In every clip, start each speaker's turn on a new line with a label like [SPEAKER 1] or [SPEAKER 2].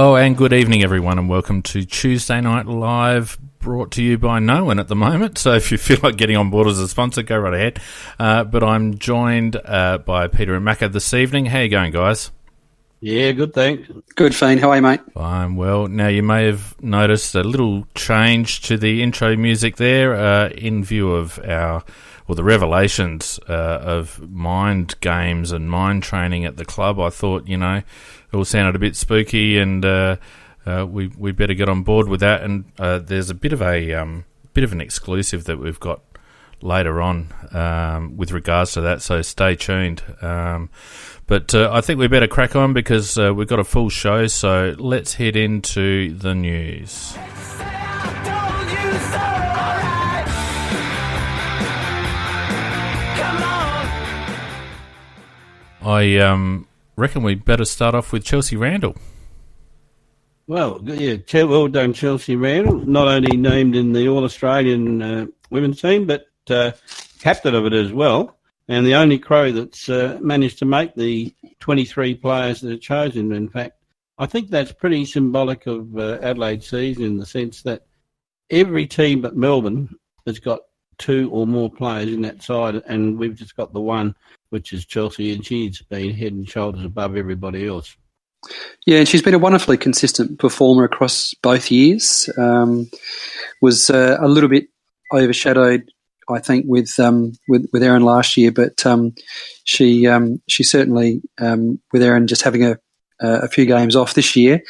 [SPEAKER 1] Oh, and good evening, everyone, and welcome to Tuesday Night Live, brought to you by no one at the moment. So if you feel like getting on board as a sponsor, go right ahead. But I'm joined by Peter and Macca this evening. How you going, guys?
[SPEAKER 2] Yeah, good, thanks.
[SPEAKER 3] Good, Fiend. How are you, mate?
[SPEAKER 1] I'm well. Now, you may have noticed a little change to the intro music there in view of the revelations of mind games and mind training at the club. I thought, it all sounded a bit spooky, and we better get on board with that. And there's a bit of an exclusive that we've got later on with regards to that, so stay tuned. But I think we better crack on because we've got a full show, so let's head into the news. I reckon we better start off with Chelsea Randall.
[SPEAKER 2] Well, yeah, well done, Chelsea Randall. Not only named in the All-Australian women's team, but captain of it as well. And the only Crow that's managed to make the 23 players that are chosen. In fact, I think that's pretty symbolic of Adelaide's season in the sense that every team but Melbourne has got two or more players in that side, and we've just got the one, which is Chelsea, and she's been head and shoulders above everybody else.
[SPEAKER 3] Yeah, and she's been a wonderfully consistent performer across both years. Was a little bit overshadowed, I think, with Erin last year, but she certainly, with Erin just having a few games off this year,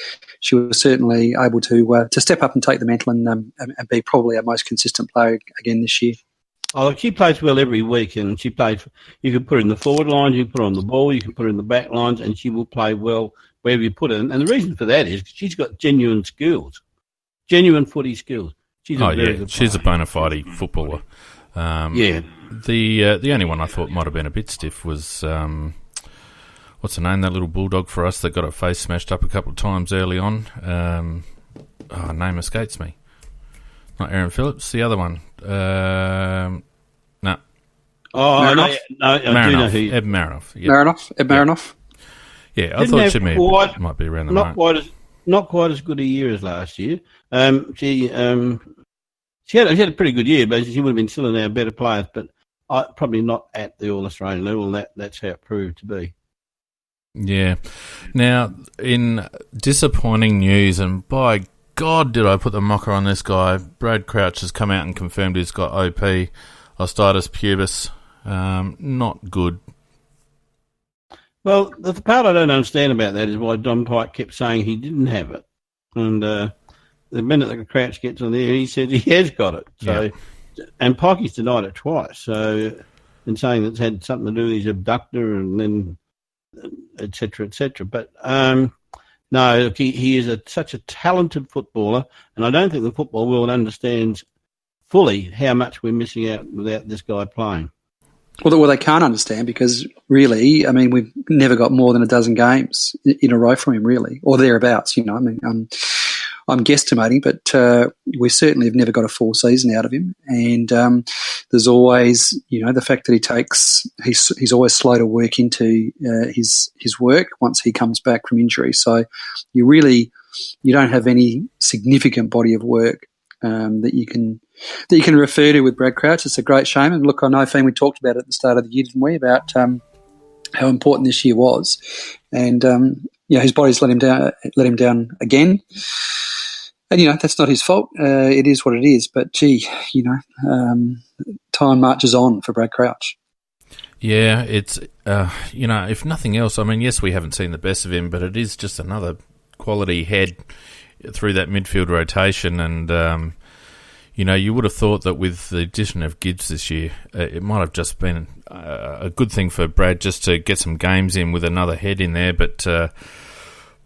[SPEAKER 3] she was certainly able to step up and take the mantle and be probably our most consistent player again this year.
[SPEAKER 2] Oh, she plays well every week, and she plays. You can put her in the forward lines, you can put her on the ball, you can put her in the back lines, and she will play well wherever you put her. And the reason for that is she's got genuine skills, genuine footy skills. She's a
[SPEAKER 1] bona fide footballer. The only one I thought might have been a bit stiff was what's her name? That little bulldog for us that got her face smashed up a couple of times early on. Name escapes me. Not Erin Phillips, the other one. No.
[SPEAKER 2] Oh,
[SPEAKER 3] Marinoff?
[SPEAKER 2] no, I do know who.
[SPEAKER 1] Eb Marinoff.
[SPEAKER 3] Yep. Eb Marinoff.
[SPEAKER 1] Yeah, I thought she might be around the mark.
[SPEAKER 2] Not quite as good a year as last year. She had a pretty good year, but she would have been still in our better players, but probably not at the All-Australian level. That's how it proved to be.
[SPEAKER 1] Yeah. Now, in disappointing news, and by God, did I put the mocker on this guy, Brad Crouch has come out and confirmed he's got OP, osteitis pubis. Not good.
[SPEAKER 2] Well, the part I don't understand about that is why Don Pike kept saying he didn't have it. And the minute that Crouch gets on there, he said he has got it. So, yeah. And Pikey's denied it twice. So, in saying that it's had something to do with his abductor and then et cetera, et cetera. But no, look, he is such a talented footballer, and I don't think the football world understands fully how much we're missing out without this guy playing.
[SPEAKER 3] Well, they can't understand because really, I mean, we've never got more than a dozen games in a row from him, really, or thereabouts. I'm guesstimating, but we certainly have never got a full season out of him. And there's always, the fact that he's always slow to work into his work once he comes back from injury. So you don't have any significant body of work that you can refer to with Brad Crouch. It's a great shame. And look, I know, Finn, we talked about it at the start of the year, didn't we, about how important this year was. And his body's let him down again. And, that's not his fault. It is what it is. But, time marches on for Brad Crouch.
[SPEAKER 1] Yeah, it's, if nothing else, I mean, yes, we haven't seen the best of him, but it is just another quality head through that midfield rotation. And, you would have thought that with the addition of Gibbs this year, it might have just been a good thing for Brad just to get some games in with another head in there. But,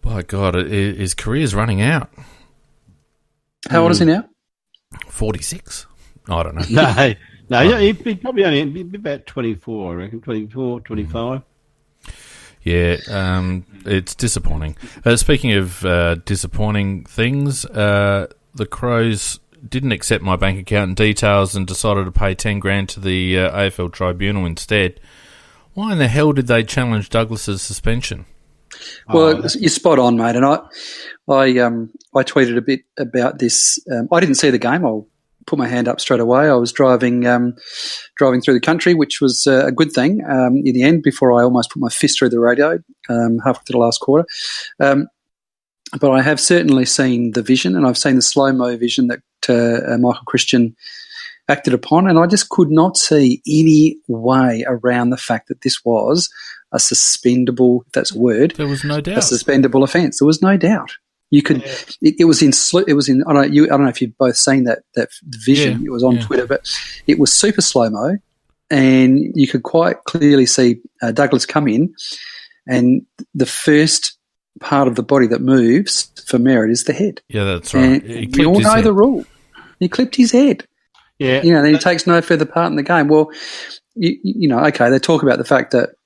[SPEAKER 1] by God, his career's running out.
[SPEAKER 3] How old is he now?
[SPEAKER 1] 46. I don't know.
[SPEAKER 2] No, he'd probably only be about 24, I reckon, 24, 25.
[SPEAKER 1] Yeah, it's disappointing. Speaking of disappointing things, the Crows didn't accept my bank account details and decided to pay $10,000 to the AFL tribunal instead. Why in the hell did they challenge Douglas's suspension?
[SPEAKER 3] Well, you're spot on, mate. And I tweeted a bit about this. I didn't see the game. I'll put my hand up straight away. I was driving through the country, which was a good thing in the end. Before I almost put my fist through the radio halfway through the last quarter. But I have certainly seen the vision, and I've seen the slow-mo vision that Michael Christian acted upon, and I just could not see any way around the fact that this was a suspendable, if that's a word.
[SPEAKER 1] There was no doubt.
[SPEAKER 3] A suspendable offence. There was no doubt. You could. Yeah. It was in. I don't know if you've both seen that vision. Yeah, it was on Twitter, but it was super slow-mo, and you could quite clearly see Douglas come in, and the first part of the body that moves for Merritt is the head.
[SPEAKER 1] Yeah, that's right.
[SPEAKER 3] We all know the rule. He clipped his head.
[SPEAKER 2] Yeah.
[SPEAKER 3] Then he takes no further part in the game. Well, okay, they talk about the fact that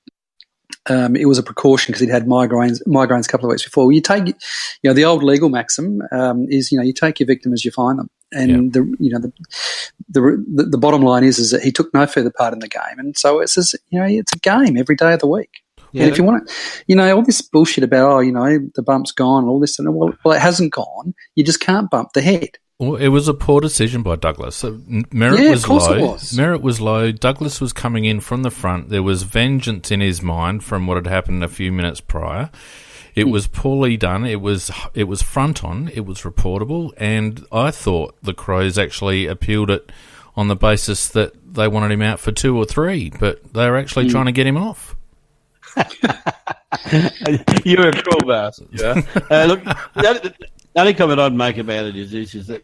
[SPEAKER 3] it was a precaution because he'd had migraines a couple of weeks before. Well, you take, the old legal maxim is, you take your victim as you find them. And the bottom line is that he took no further part in the game. And so it's it's a game every day of the week. Yeah. And if you want to, all this bullshit about, the bump's gone and all this, well, it hasn't gone. You just can't bump the head.
[SPEAKER 1] Well, it was a poor decision by Douglas. So Merritt was low. Merritt was low. Douglas was coming in from the front. There was vengeance in his mind from what had happened a few minutes prior. It was poorly done. It was front on. It was reportable. And I thought the Crows actually appealed it on the basis that they wanted him out for 2 or 3, but they were actually trying to get him off.
[SPEAKER 2] You're a cruel bastard. Yeah. Look, the only comment I'd make about it is that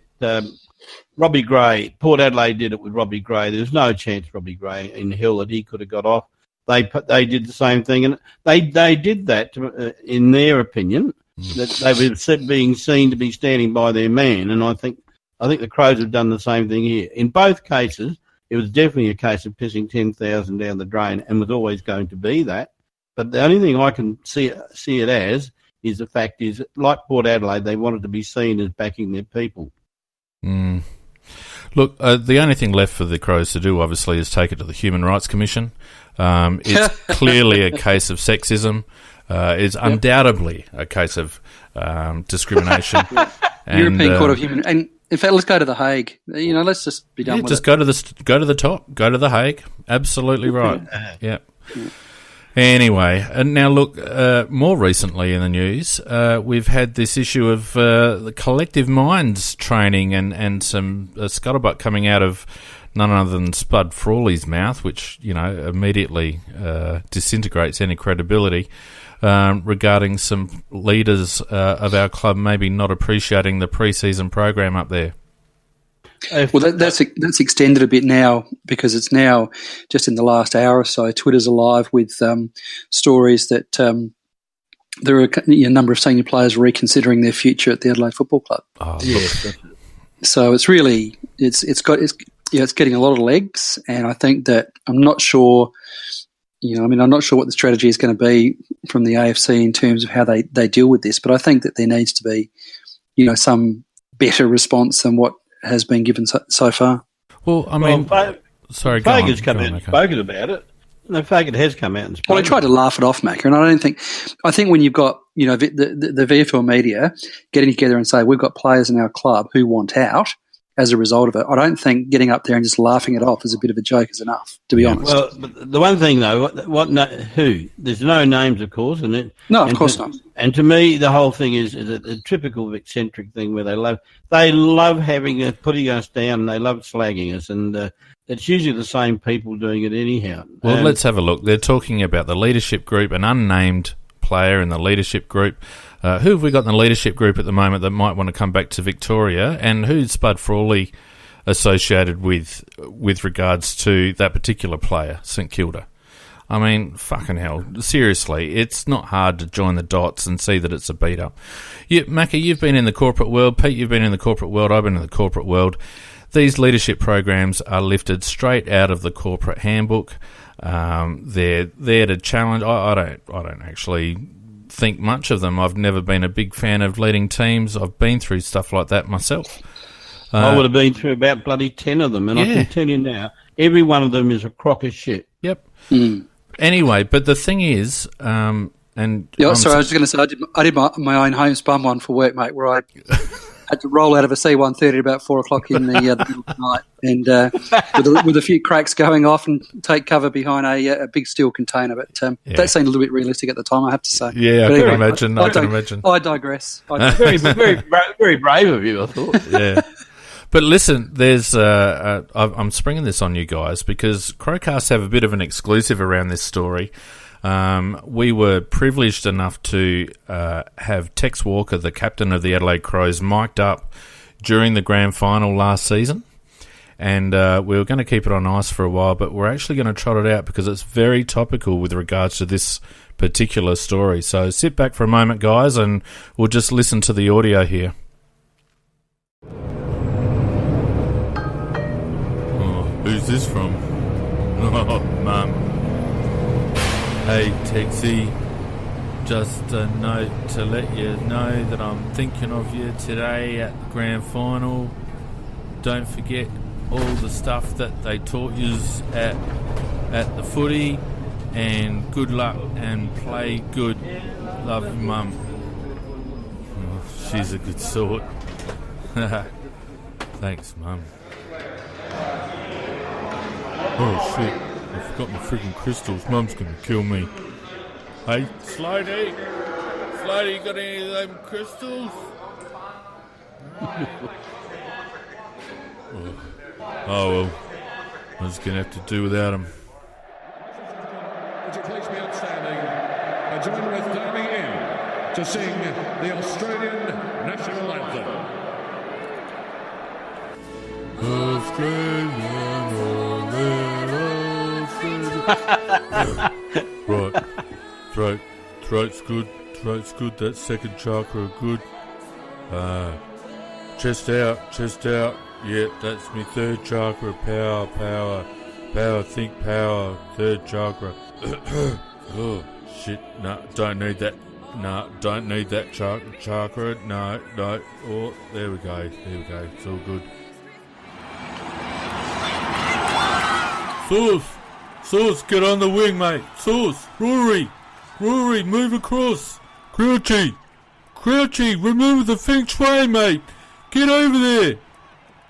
[SPEAKER 2] Robbie Gray, Port Adelaide did it with Robbie Gray. There's no chance Robbie Gray in Hill that he could have got off. They did the same thing, and they did that in their opinion, that they were being seen to be standing by their man, and I think the Crows have done the same thing here. In both cases, it was definitely a case of pissing 10,000 down the drain, and was always going to be that. But the only thing I can see it as is the fact is, like Port Adelaide, they wanted to be seen as backing their people.
[SPEAKER 1] Mm. Look, the only thing left for the Crows to do, obviously, is take it to the Human Rights Commission. It's clearly a case of sexism. It's undoubtedly a case of discrimination. And,
[SPEAKER 3] European Court of Human... And in fact, let's go to The Hague. Let's just be done with it.
[SPEAKER 1] Just go to the top. Go to The Hague. Absolutely right. Yeah. Anyway, and now look, more recently in the news, we've had this issue of the collective minds training and some scuttlebutt coming out of none other than Spud Frawley's mouth, which, immediately disintegrates any credibility regarding some leaders of our club maybe not appreciating the pre-season program up there.
[SPEAKER 3] Well, that's extended a bit now because it's now just in the last hour or so. Twitter's alive with stories that there are a number of senior players reconsidering their future at the Adelaide Football Club.
[SPEAKER 1] Oh, yes.
[SPEAKER 3] So it's really it's getting a lot of legs, and I think that I'm not sure. I'm not sure what the strategy is going to be from the AFC in terms of how they deal with this, but I think that there needs to be, some better response than what has been given so far.
[SPEAKER 1] Well, I mean,
[SPEAKER 2] Fagan's come out and spoken about it. No, Fagan has come out and spoken.
[SPEAKER 3] Well, I tried to laugh it off, Macca, and I think when you've got the VFL media getting together and say we've got players in our club who want out as a result of it, I don't think getting up there and just laughing it off as a bit of a joke is enough, to be honest.
[SPEAKER 2] Well, but the one thing though, who? There's no names, of course, and
[SPEAKER 3] of course not.
[SPEAKER 2] And to me, the whole thing is a typical eccentric thing where they love having putting us down, and they love slagging us, and it's usually the same people doing it anyhow.
[SPEAKER 1] Well, let's have a look. They're talking about the leadership group, an unnamed player in the leadership group. Who have we got in the leadership group at the moment that might want to come back to Victoria, and who's Spud Frawley associated with regards to that particular player, St Kilda? I mean, fucking hell, seriously, it's not hard to join the dots and see that it's a beat-up. Macca, you've been in the corporate world. Pete, you've been in the corporate world. I've been in the corporate world. These leadership programs are lifted straight out of the corporate handbook. They're there to challenge. I don't actually think much of them. I've never been a big fan of leading teams. I've been through stuff like that myself.
[SPEAKER 2] I would have been through about bloody 10 of them, and I can tell you now, every one of them is a crock of shit.
[SPEAKER 1] Yep. Anyway, but the thing is, And
[SPEAKER 3] yeah, sorry, I was just going to say I did my own homespun one for work, mate, where I had to roll out of a C-130 at about 4 o'clock in the middle of the night, and with a few cracks going off, and take cover behind a big steel container. But that seemed a little bit realistic at the time, I have to say.
[SPEAKER 1] Yeah,
[SPEAKER 3] but
[SPEAKER 1] I can imagine. I can imagine.
[SPEAKER 3] I digress.
[SPEAKER 2] Very, very, very brave of you, I thought.
[SPEAKER 1] Yeah. But listen, there's I'm springing this on you guys because CrowCast have a bit of an exclusive around this story. We were privileged enough to have Tex Walker, the captain of the Adelaide Crows, mic'd up during the grand final last season. And we were going to keep it on ice for a while, but we're actually going to trot it out because it's very topical with regards to this particular story. So sit back for a moment, guys, and we'll just listen to the audio here. Who's this from? Oh, Mum. Hey, Texie. Just a note to let you know that I'm thinking of you today at the grand final. Don't forget all the stuff that they taught you at the footy. And good luck and play good. Love you, Mum. Oh, she's a good sort. Thanks, Mum. Oh shit, I forgot my freaking crystals. Mum's gonna kill me. Hey, Slody, you got any of them crystals? Oh well, I'm just gonna have to do without them.
[SPEAKER 4] Would you please be outstanding and join with Danny in to sing the Australian National Anthem.
[SPEAKER 1] Right, throat's good, that second chakra good. Chest out, yeah, that's me third chakra, power, think power, third chakra. Oh, shit, no, don't need that chakra, no, oh, there we go, it's all good. Sauce, get on the wing, mate. Sauce, Rory, move across. Crouchy, remember the feng shui, mate. Get over there.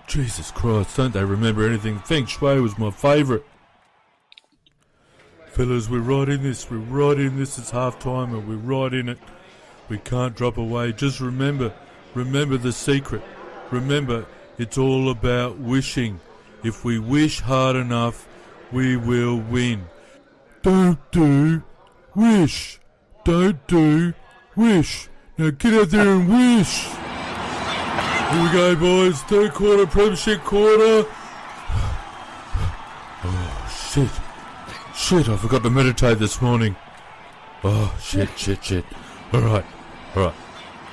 [SPEAKER 1] Jesus Christ, don't they remember anything? Feng shui was my favourite. Fellas, we're right in this. It's half-time and we're right in it. We can't drop away. Just remember the secret. Remember, it's all about wishing. If we wish hard enough, we will win. Don't do wish. Now get out there and wish. Here we go, boys. Third quarter, premiership quarter. Oh, shit, I forgot to meditate this morning. Oh, shit. All right.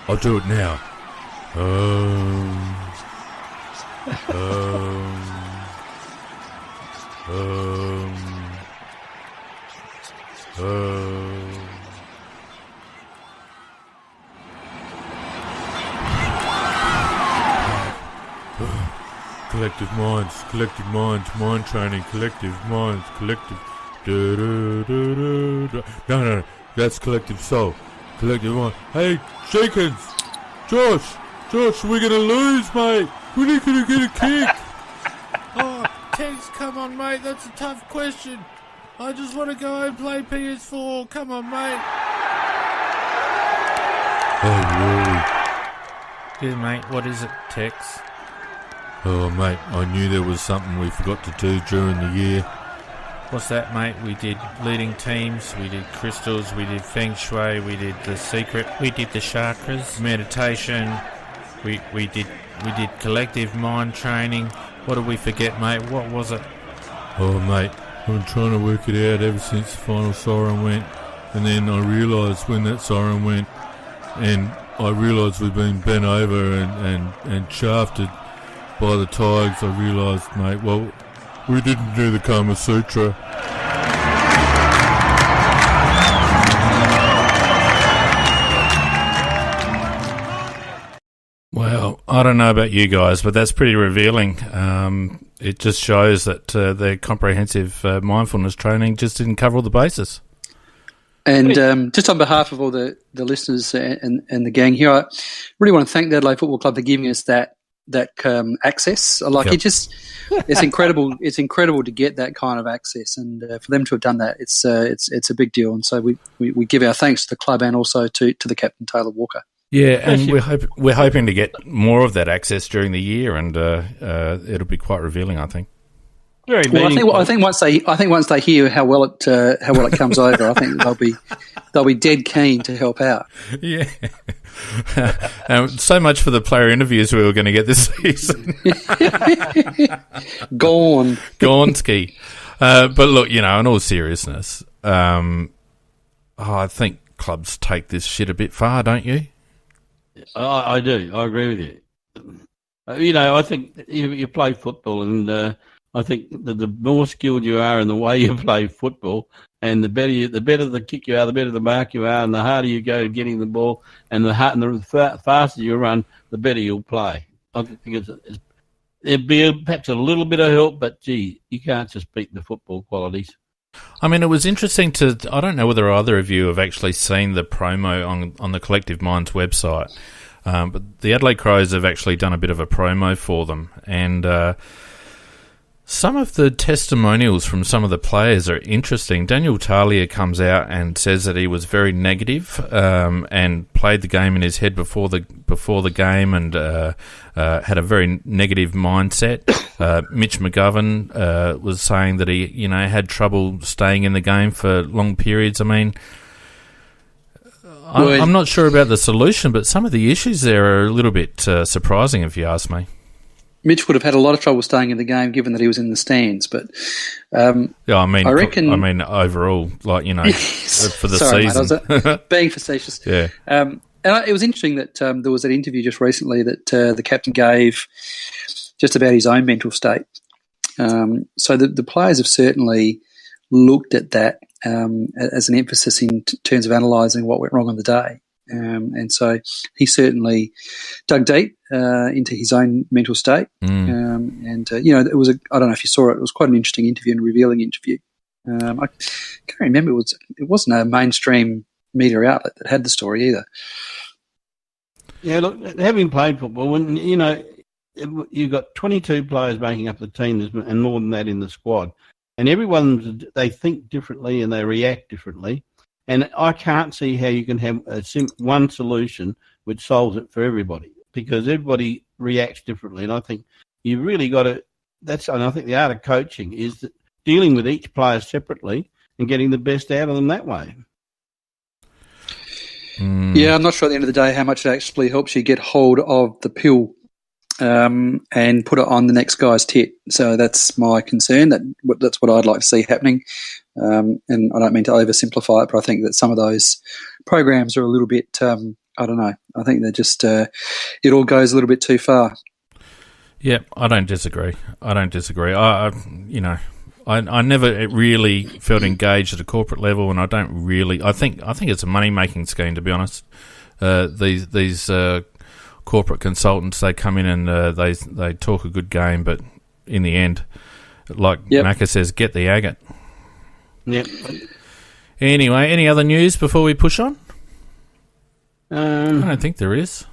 [SPEAKER 1] I'll do it now. Collective minds, mind training, collective minds, collective. No, that's collective soul, collective mind. Hey, Jenkins, Josh, we're gonna lose, mate. We're not gonna get a kick. Oh, Tex, come on, mate. That's a tough question. I just want to go home and play PS4. Come on, mate. Oh, Rory. Yeah, mate. What is it, Tex? Oh, mate, I knew there was something we forgot to do during the year. What's that, mate? We did leading teams, we did crystals, we did feng shui, we did the secret, we did the chakras, meditation, we did collective mind training. What did we forget, mate? What was it? Oh, mate, I've been trying to work it out ever since the final siren went, and then I realised when that siren went, and I realised we'd been bent over and shafted by the Tigers. I realised, mate, well, we didn't do the Kama Sutra. Well, I don't know about you guys, but that's pretty revealing. It just shows that their comprehensive mindfulness training just didn't cover all the bases.
[SPEAKER 3] And just on behalf of all the listeners and the gang here, I really want to thank the Adelaide Football Club for giving us that access. Like it's incredible. It's incredible to get that kind of access, and for them to have done that, it's a big deal. And so we give our thanks to the club and also to the captain Taylor Walker.
[SPEAKER 1] Yeah, and we're hoping to get more of that access during the year, and it'll be quite revealing, I think.
[SPEAKER 2] Very
[SPEAKER 3] well, I think once they hear how well it comes over, I think they'll be dead keen to help out.
[SPEAKER 1] Yeah. So much for the player interviews we were going to get this season. Gone ski. But look, in all seriousness, I think clubs take this shit a bit far, don't you?
[SPEAKER 2] I do. I agree with you. I think you play football, and I think that the more skilled you are in the way you play football, and the better the kick you are, the better the mark you are, and the harder you go getting the ball, and the faster you run, the better you'll play. I think it'd be perhaps a little bit of help, but gee, you can't just beat the football qualities.
[SPEAKER 1] I mean, it was interesting I don't know whether either of you have actually seen the promo on the Collective Minds website, but the Adelaide Crows have actually done a bit of a promo for them, and some of the testimonials from some of the players are interesting. Daniel Talia comes out and says that he was very negative, and played the game in his head before the game, and had a very negative mindset. Mitch McGovern was saying that he had trouble staying in the game for long periods. I mean, I'm not sure about the solution, but some of the issues there are a little bit surprising, if you ask me.
[SPEAKER 3] Mitch would have had a lot of trouble staying in the game, given that he was in the stands. But
[SPEAKER 1] I reckon. Overall,
[SPEAKER 3] yes.
[SPEAKER 1] for the
[SPEAKER 3] Sorry,
[SPEAKER 1] season,
[SPEAKER 3] mate, I was being facetious.
[SPEAKER 1] Yeah.
[SPEAKER 3] And it was interesting that there was that interview just recently that the captain gave just about his own mental state. So the players have certainly looked at that as an emphasis in terms of analysing what went wrong on the day. And so he certainly dug deep into his own mental state. It was I don't know if you saw it. It was quite an interesting interview and a revealing interview. I can't remember. It wasn't a mainstream media outlet that had the story either.
[SPEAKER 2] Yeah, look, having played football, when you've got 22 players making up the team, and more than that in the squad, and they think differently and they react differently. And I can't see how you can have one solution which solves it for everybody, because everybody reacts differently. And I think you really got to. And I think the art of coaching is that dealing with each player separately and getting the best out of them that way.
[SPEAKER 3] Yeah, I'm not sure at the end of the day how much it actually helps you get hold of the pill and put it on the next guy's tit. So that's my concern. That's what I'd like to see happening. And I don't mean to oversimplify it, but I think that some of those programs are a little bit, I don't know. I think they're just, it all goes a little bit too far.
[SPEAKER 1] Yeah, I don't disagree. I never really felt engaged at a corporate level, and I don't really. I think it's a money making scheme, to be honest. These corporate consultants, they come in and they talk a good game, but in the end, like Macca says, get the agate.
[SPEAKER 2] Yep.
[SPEAKER 1] Anyway, any other news before we push on? I don't think there is.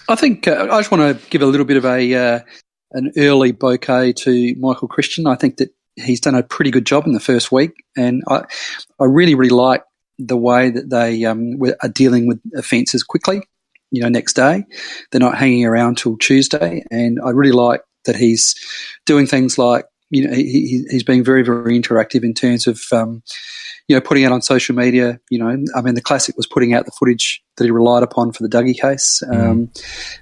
[SPEAKER 3] I think I just want to give a little bit of an early bouquet to Michael Christian. I think that he's done a pretty good job in the first week, and I really, really like the way that they are dealing with offences quickly. Next day, they're not hanging around till Tuesday, and I really like that he's doing things like he's being very, very interactive in terms of putting out on social media. The classic was putting out the footage that he relied upon for the Dougie case,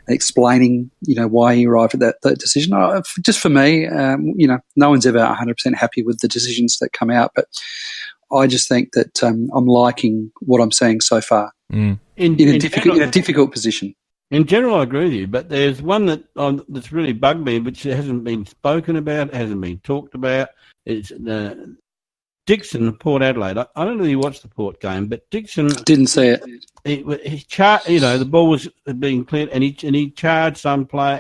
[SPEAKER 3] explaining why he arrived at that decision. Just for me, no one's ever 100% happy with the decisions that come out, but I just think that I'm liking what I'm seeing so far. In a difficult position.
[SPEAKER 2] In general, I agree with you, but there's one that's really bugged me, which hasn't been spoken about, hasn't been talked about. It's Dixon, Port Adelaide. I don't know if you watched the Port game, but Dixon
[SPEAKER 3] didn't see it.
[SPEAKER 2] The ball was being cleared, and he charged some player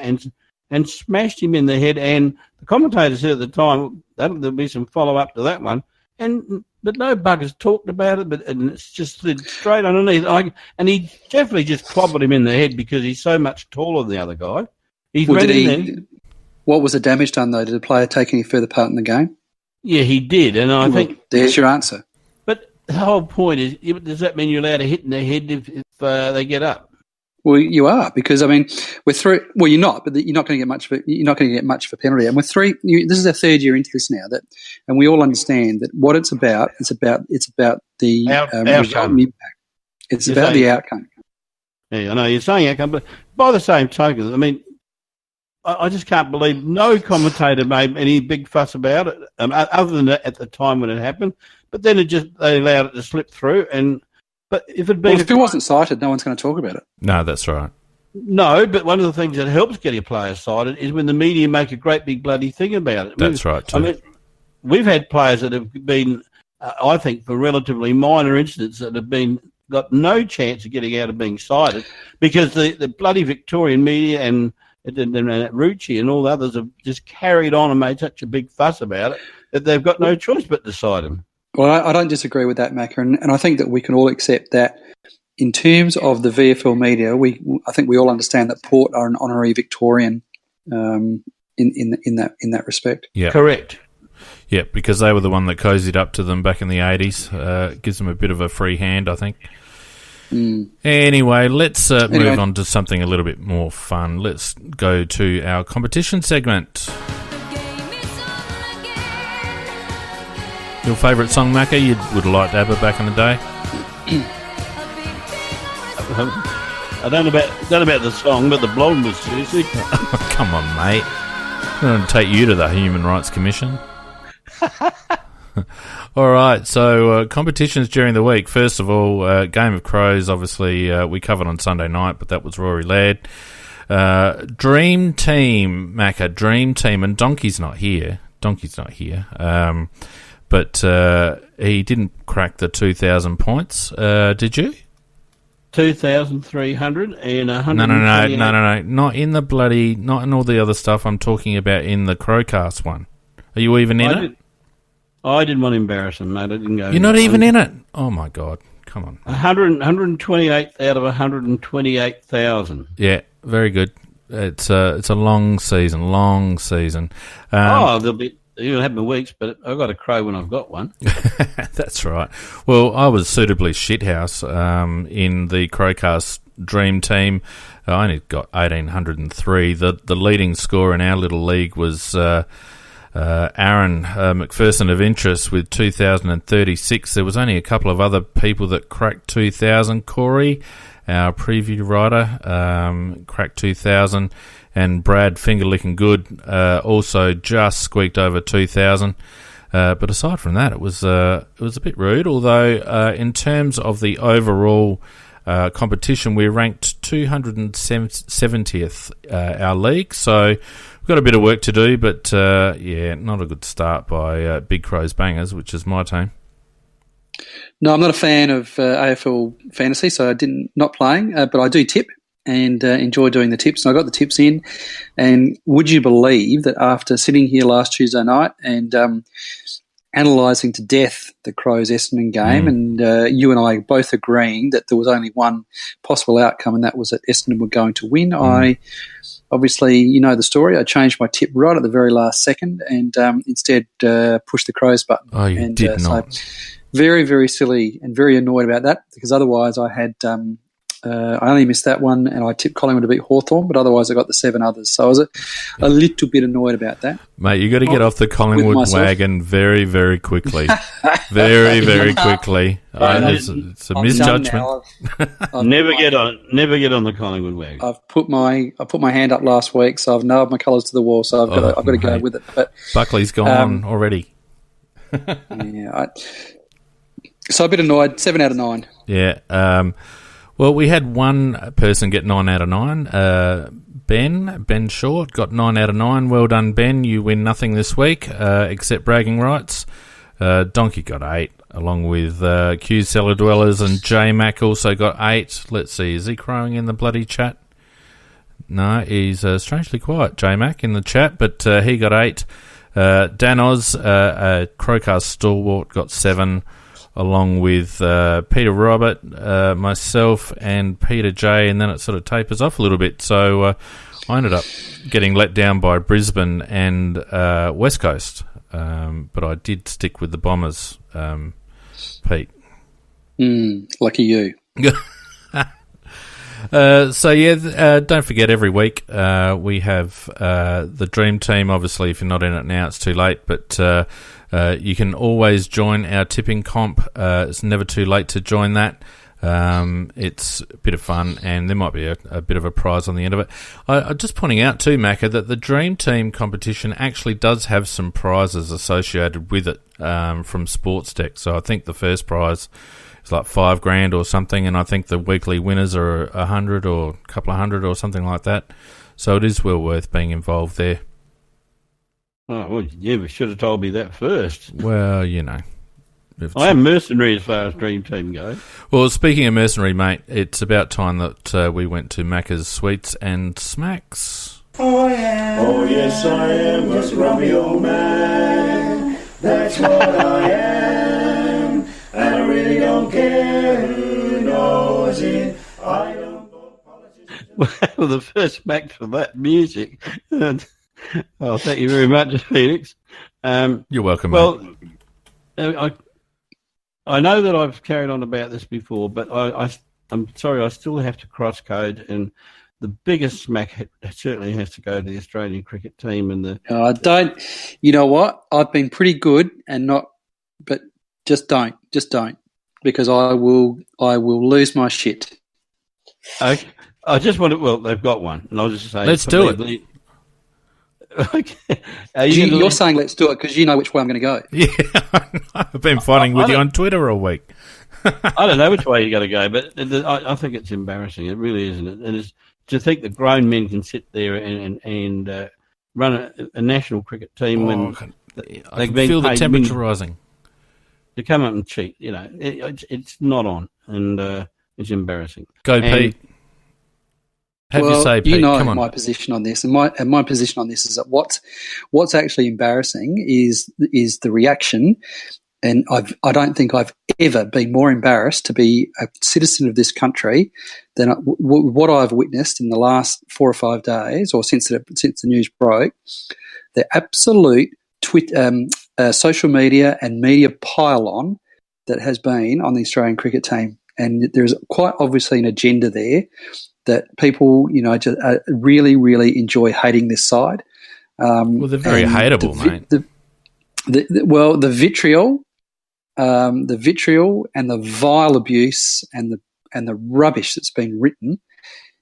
[SPEAKER 2] and smashed him in the head. And the commentator said at the time there'll be some follow up to that one. And but no buggers talked about it. And it's just slid straight underneath. And he definitely just clobbered him in the head because he's so much taller than the other guy.
[SPEAKER 3] What was the damage done, though? Did the player take any further part in the game?
[SPEAKER 2] Yeah, he did. And I think...
[SPEAKER 3] There's your answer.
[SPEAKER 2] But the whole point is, does that mean you're allowed to hit in their head if they get up?
[SPEAKER 3] Well, you are, because I mean, we're through. Well, you're not, but you're not going to get much. You're not going to get much of a penalty. And we're three. This is our third year into this now. And we all understand that what it's about. It's about the
[SPEAKER 2] outcome.
[SPEAKER 3] Impact. It's about the outcome.
[SPEAKER 2] Yeah, I know you're saying outcome, but by the same token, I mean, I just can't believe no commentator made any big fuss about it, other than at the time when it happened. But then they allowed it to slip through. But if it
[SPEAKER 3] wasn't cited, no one's going to talk about it.
[SPEAKER 1] No, that's right.
[SPEAKER 2] No, but one of the things that helps get a player cited is when the media make a great big bloody thing about it.
[SPEAKER 1] That's right, too. I mean,
[SPEAKER 2] we've had players that have been, I think, for relatively minor incidents that have got no chance of getting out of being cited because the bloody Victorian media and Rucci and all the others have just carried on and made such a big fuss about it that they've got no choice but to cite him.
[SPEAKER 3] Well, I don't disagree with that, Macca, and I think that we can all accept that in terms of the VFL media, I think we all understand that Port are an honorary Victorian in that respect.
[SPEAKER 1] Yeah,
[SPEAKER 2] correct.
[SPEAKER 1] Yeah, because they were the one that cozied up to them back in the 80s. Gives them a bit of a free hand, I think. Anyway, let's move on to something a little bit more fun. Let's go to our competition segment. Your favourite song, Macca, you would have liked ABBA back in the day?
[SPEAKER 2] I don't know about the song, but the blonde was juicy.
[SPEAKER 1] Come on, mate. I'm going to take you to the Human Rights Commission. All right, so competitions during the week. First of all, Game of Crows, obviously, we covered on Sunday night, but that was Rory Laird. Dream Team, Macca, Dream Team, and Donkey's not here. But he didn't crack the 2,000 points. Did you?
[SPEAKER 2] 2,300 and 100.
[SPEAKER 1] No. Not in all the other stuff. I'm talking about in the CrowCast one. Are you even in it?
[SPEAKER 2] I didn't want to embarrass him, mate. I didn't go.
[SPEAKER 1] You're not even in it? Oh, my God. Come on.
[SPEAKER 2] 128 out of 128,000.
[SPEAKER 1] Yeah, very good. It's a long season.
[SPEAKER 2] It'll happen in weeks, but I've got a crow when I've got one.
[SPEAKER 1] That's right. Well, I was suitably shithouse in the CrowCast Dream Team. I only got 1,803. The leading scorer in our little league was Aaron McPherson of Interest with 2,036. There was only a couple of other people that cracked 2,000. Corey, our preview writer, cracked 2,000. And Brad, finger-licking good, also just squeaked over 2,000. But aside from that, it was a bit rude. Although in terms of the overall competition, we ranked 270th our league. So we've got a bit of work to do. But not a good start by Big Crows Bangers, which is my team.
[SPEAKER 3] No, I'm not a fan of AFL fantasy, so not playing. But I do tip. And enjoy doing the tips. And I got the tips in. And would you believe that after sitting here last Tuesday night and analysing to death the Crows-Essendon game, and you and I both agreeing that there was only one possible outcome, and that was that Essendon were going to win, I obviously, you know the story, I changed my tip right at the very last second and instead pushed the Crows button.
[SPEAKER 1] Oh, you did not.
[SPEAKER 3] So very, very silly and very annoyed about that because otherwise I had... I only missed that one, and I tipped Collingwood to beat Hawthorn, but otherwise I got the 7 others. So I was a little bit annoyed about that.
[SPEAKER 1] Mate, you got to get off the Collingwood wagon very, very quickly. Very, very quickly. It's a misjudgment.
[SPEAKER 2] Never get on the Collingwood wagon.
[SPEAKER 3] I put my hand up last week, so I've nailed my colours to the wall. So I've got to go with it. But
[SPEAKER 1] Buckley's gone already.
[SPEAKER 3] So a bit annoyed. 7 out of 9.
[SPEAKER 1] Yeah. Well, we had one person get 9 out of 9. Ben Short got 9 out of 9. Well done, Ben. You win nothing this week except bragging rights. Donkey got 8, along with Q Cellar Dwellers, and J Mac also got 8. Let's see, is he crowing in the bloody chat? No, he's strangely quiet, J Mac, in the chat, but he got 8. Dan Oz, CrowCast Stalwart, got 7. along with Peter Robert, myself, and Peter J, and then it sort of tapers off a little bit. So I ended up getting let down by Brisbane and West Coast, but I did stick with the Bombers, Pete.
[SPEAKER 3] Lucky you.
[SPEAKER 1] Don't forget, every week we have the Dream Team. Obviously, if you're not in it now, it's too late, but you can always join our tipping comp. It's never too late to join that. It's a bit of fun, and there might be a bit of a prize on the end of it. I'm just pointing out too, Macca, that the Dream Team competition actually does have some prizes associated with it from Sports Tech. So I think the first prize is like $5,000 or something, and I think the weekly winners are 100 or a couple of hundred or something like that. So it is well worth being involved there.
[SPEAKER 2] Oh, well, yeah, we should have told me that first.
[SPEAKER 1] Well, you know.
[SPEAKER 2] I am mercenary as far as Dream Team goes.
[SPEAKER 1] Well, speaking of mercenary, mate, it's about time that we went to Macca's Sweets and Smacks.
[SPEAKER 5] Oh, yes, I am a grumpy old man. That's what I am. And I really don't care who knows it. I don't vote politicians.
[SPEAKER 2] Well, the first smack for that music. Oh, thank you very much, Felix.
[SPEAKER 1] You're welcome,
[SPEAKER 2] well,
[SPEAKER 1] mate.
[SPEAKER 2] I know that I've carried on about this before, but I'm sorry, I still have to cross code, and the biggest smack certainly has to go to the Australian cricket team. And
[SPEAKER 3] you know what? I've been pretty good but just don't, because I will lose my shit.
[SPEAKER 2] Okay. I just want to. Well, they've got one, and I'll just say,
[SPEAKER 1] let's do it.
[SPEAKER 2] Okay.
[SPEAKER 3] You're saying let's do it because you know which way I'm going to go.
[SPEAKER 1] Yeah, I've been fighting with you on Twitter all week.
[SPEAKER 2] I don't know which way you're going to go, but I think it's embarrassing. It really isn't. And it's to think that grown men can sit there and run a national cricket team when
[SPEAKER 1] I can feel the temperature rising.
[SPEAKER 3] To
[SPEAKER 2] come up and cheat, you know, it's not on, and it's embarrassing.
[SPEAKER 1] Go, Pete. Have your say, Pete.
[SPEAKER 3] You know
[SPEAKER 1] Come on.
[SPEAKER 3] my position on this, and my position on this is that what's actually embarrassing is the reaction, and I don't think I've ever been more embarrassed to be a citizen of this country than what I've witnessed in the last 4 or 5 days, or since the news broke. The absolute social media and media pile-on that has been on the Australian cricket team, and there's quite obviously an agenda there that people, you know, just really, really enjoy hating this side.
[SPEAKER 1] Well, they're very hateable, mate.
[SPEAKER 3] The vitriol, and the vile abuse and the rubbish that's been written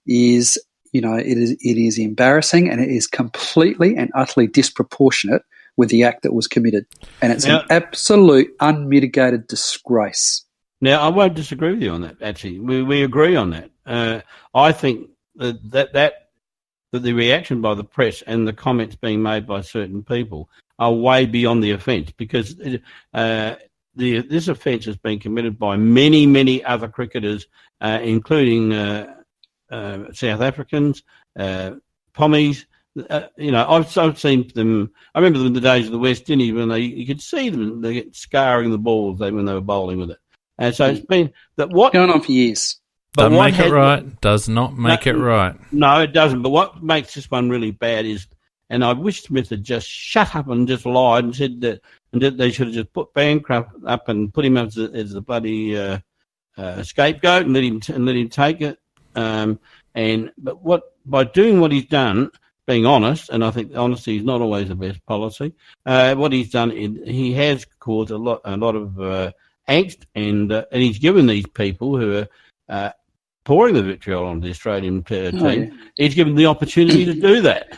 [SPEAKER 3] is, you know, it is embarrassing, and it is completely and utterly disproportionate with the act that was committed, and it's an absolute unmitigated disgrace.
[SPEAKER 2] Now, I won't disagree with you on that. Actually, we agree on that. I think that the reaction by the press and the comments being made by certain people are way beyond the offence, because this offence has been committed by many, many other cricketers, including South Africans, Pommies. You know, I've seen them. I remember them in the days of the West Indies when you could see them scarring the balls when they were bowling with it. And so it's been that what
[SPEAKER 3] going on for years.
[SPEAKER 1] Does not make it right.
[SPEAKER 2] No, it doesn't. But what makes this one really bad is, and I wish Smith had just shut up and just lied and said that, they should have just put Bancroft up and put him up as the bloody scapegoat and let him take it. But by doing what he's done, being honest, and I think honesty is not always the best policy. What he's done, he has caused a lot of angst, and he's given these people who are pouring the vitriol on the Australian team, he's given the opportunity to do that.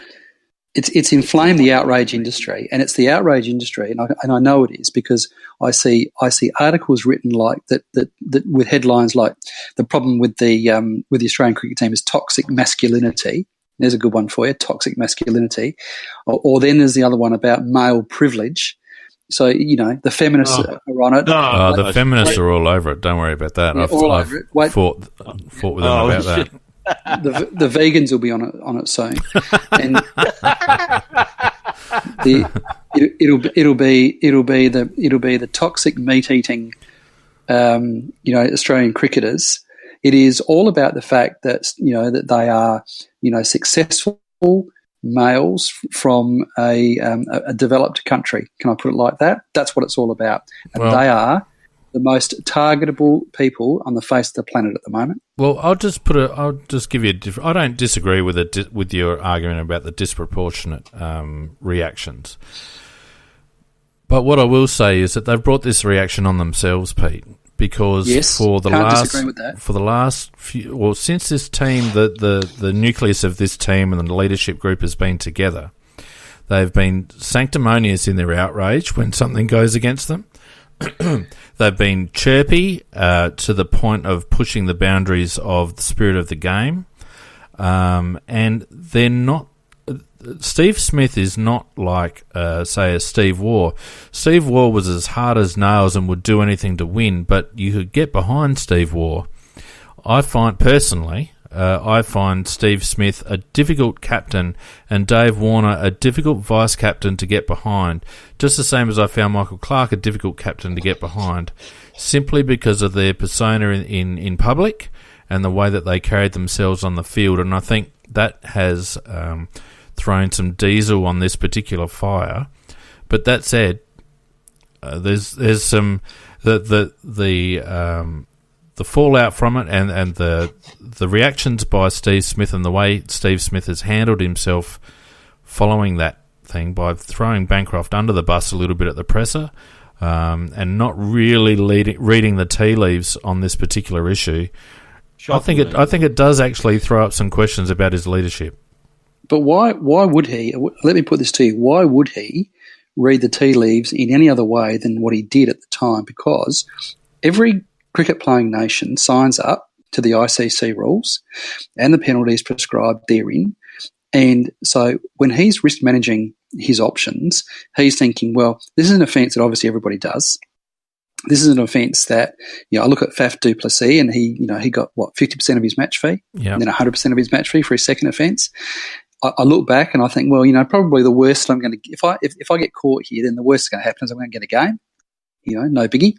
[SPEAKER 3] It's inflamed the outrage industry, and it's the outrage industry, and I know it is because I see articles written like that with headlines like the problem with the Australian cricket team is toxic masculinity. There's a good one for you, toxic masculinity, or then there's the other one about male privilege. So, you know, the feminists are on it.
[SPEAKER 1] The feminists are all over it. Don't worry about that.
[SPEAKER 3] Yeah,
[SPEAKER 1] I've fought with them about that.
[SPEAKER 3] The vegans will be on it soon, and it'll be the toxic meat eating Australian cricketers, it is all about the fact that, that they are, successful males from a developed country. Can I put it like that? That's what it's all about. And they are the most targetable people on the face of the planet at the moment.
[SPEAKER 1] Well, I'll just give you a different. I don't disagree with your argument about the disproportionate reactions. But what I will say is that they've brought this reaction on themselves, Pete, because since this team, the nucleus of this team and the leadership group has been together, they've been sanctimonious in their outrage when something goes against them. They've been chirpy to the point of pushing the boundaries of the spirit of the game, and they're not. Steve Smith is not like, say, a Steve Waugh. Steve Waugh was as hard as nails and would do anything to win, but you could get behind Steve Waugh. I find Steve Smith a difficult captain and Dave Warner a difficult vice-captain to get behind, just the same as I found Michael Clark a difficult captain to get behind, simply because of their persona in public and the way that they carried themselves on the field. And I think that has thrown some diesel on this particular fire. But that said, there's some the fallout from it and the reactions by Steve Smith and the way Steve Smith has handled himself following that thing by throwing Bancroft under the bus a little bit at the presser and not really reading the tea leaves on this particular issue. I think it does actually throw up some questions about his leadership.
[SPEAKER 3] But why would he? Let me put this to you. Why would he read the tea leaves in any other way than what he did at the time? Because every cricket-playing nation signs up to the ICC rules and the penalties prescribed therein. And so when he's risk managing his options, he's thinking, well, this is an offence that obviously everybody does. This is an offence that, I look at Faf du Plessis and he got, 50% of his match fee, and then 100% of his match fee for his second offence. I look back and I think, well, probably the worst I'm going to, if I get caught here, then the worst that's going to happen is I'm going to get a game. No biggie.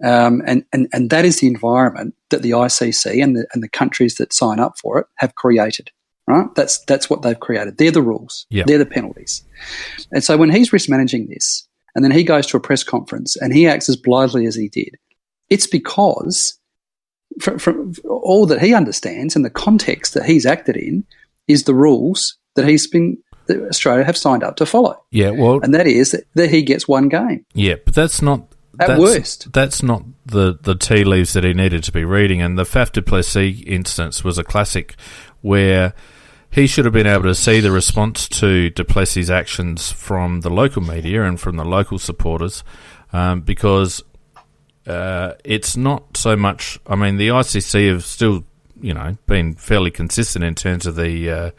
[SPEAKER 3] And that is the environment that the ICC and the countries that sign up for it have created. Right? That's what they've created. They're the rules. Yep. They're the penalties. And so when he's risk managing this, and then he goes to a press conference and he acts as blithely as he did, it's because from all that he understands and the context that he's acted in is the rules that that Australia have signed up to follow.
[SPEAKER 1] Yeah, well,
[SPEAKER 3] and that is that he gets one game.
[SPEAKER 1] Yeah, but that's not
[SPEAKER 3] worst.
[SPEAKER 1] That's not the tea leaves that he needed to be reading. And the Faf du Plessis instance was a classic where he should have been able to see the response to du Plessis' actions from the local media and from the local supporters, because it's not so much. I mean, the ICC have still, been fairly consistent in terms of the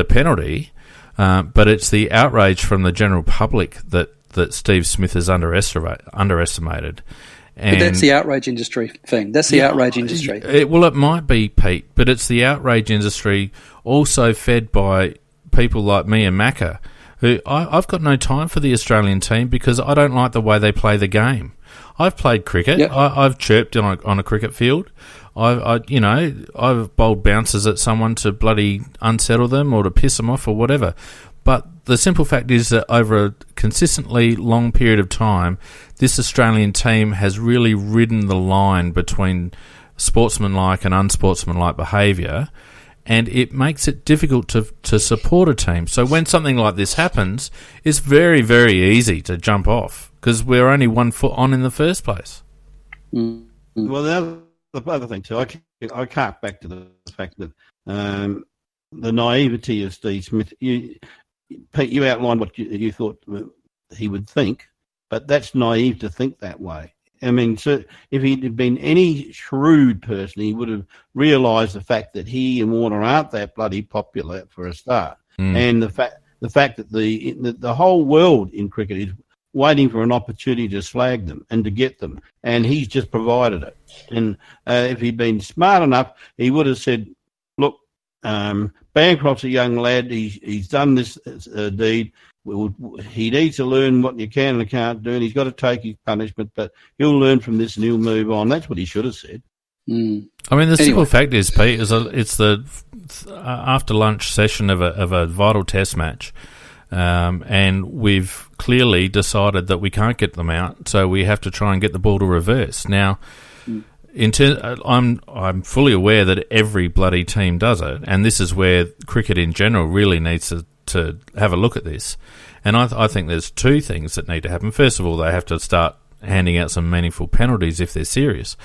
[SPEAKER 1] penalty, but it's the outrage from the general public that Steve Smith has underestimated.
[SPEAKER 3] But that's the outrage industry thing. That's the outrage industry.
[SPEAKER 1] It might be, Pete, but it's the outrage industry also fed by people like me and Macca, who I've got no time for the Australian team because I don't like the way they play the game. I've played cricket. Yep. I've chirped on a cricket field. I've bowled bouncers at someone to bloody unsettle them or to piss them off or whatever. But the simple fact is that over a consistently long period of time, this Australian team has really ridden the line between sportsmanlike and unsportsmanlike behaviour, and it makes it difficult to support a team. So when something like this happens, it's very, very easy to jump off because we're only 1 foot on in the first place.
[SPEAKER 2] Mm. Well, the other thing too, I cark back to the fact that the naivety of Steve Smith. Pete, you outlined what you thought he would think, but that's naive to think that way. I mean, so if he'd have been any shrewd person, he would have realised the fact that he and Warner aren't that bloody popular for a start, and the fact that the whole world in cricket is waiting for an opportunity to slag them and to get them, and he's just provided it. And if he'd been smart enough, he would have said, "Look, Bancroft's a young lad. He's done this deed. he needs to learn what you can and can't do, and he's got to take his punishment, but he'll learn from this and he'll move on. That's what he should have said.
[SPEAKER 3] Mm.
[SPEAKER 1] I mean, the simple fact is, Pete, it's the after lunch session of a vital test match, and we've clearly decided that we can't get them out, so we have to try and get the ball to reverse. Now, I'm fully aware that every bloody team does it, and this is where cricket in general really needs to have a look at this. And I think there's two things that need to happen. First of all, they have to start handing out some meaningful penalties if they're serious.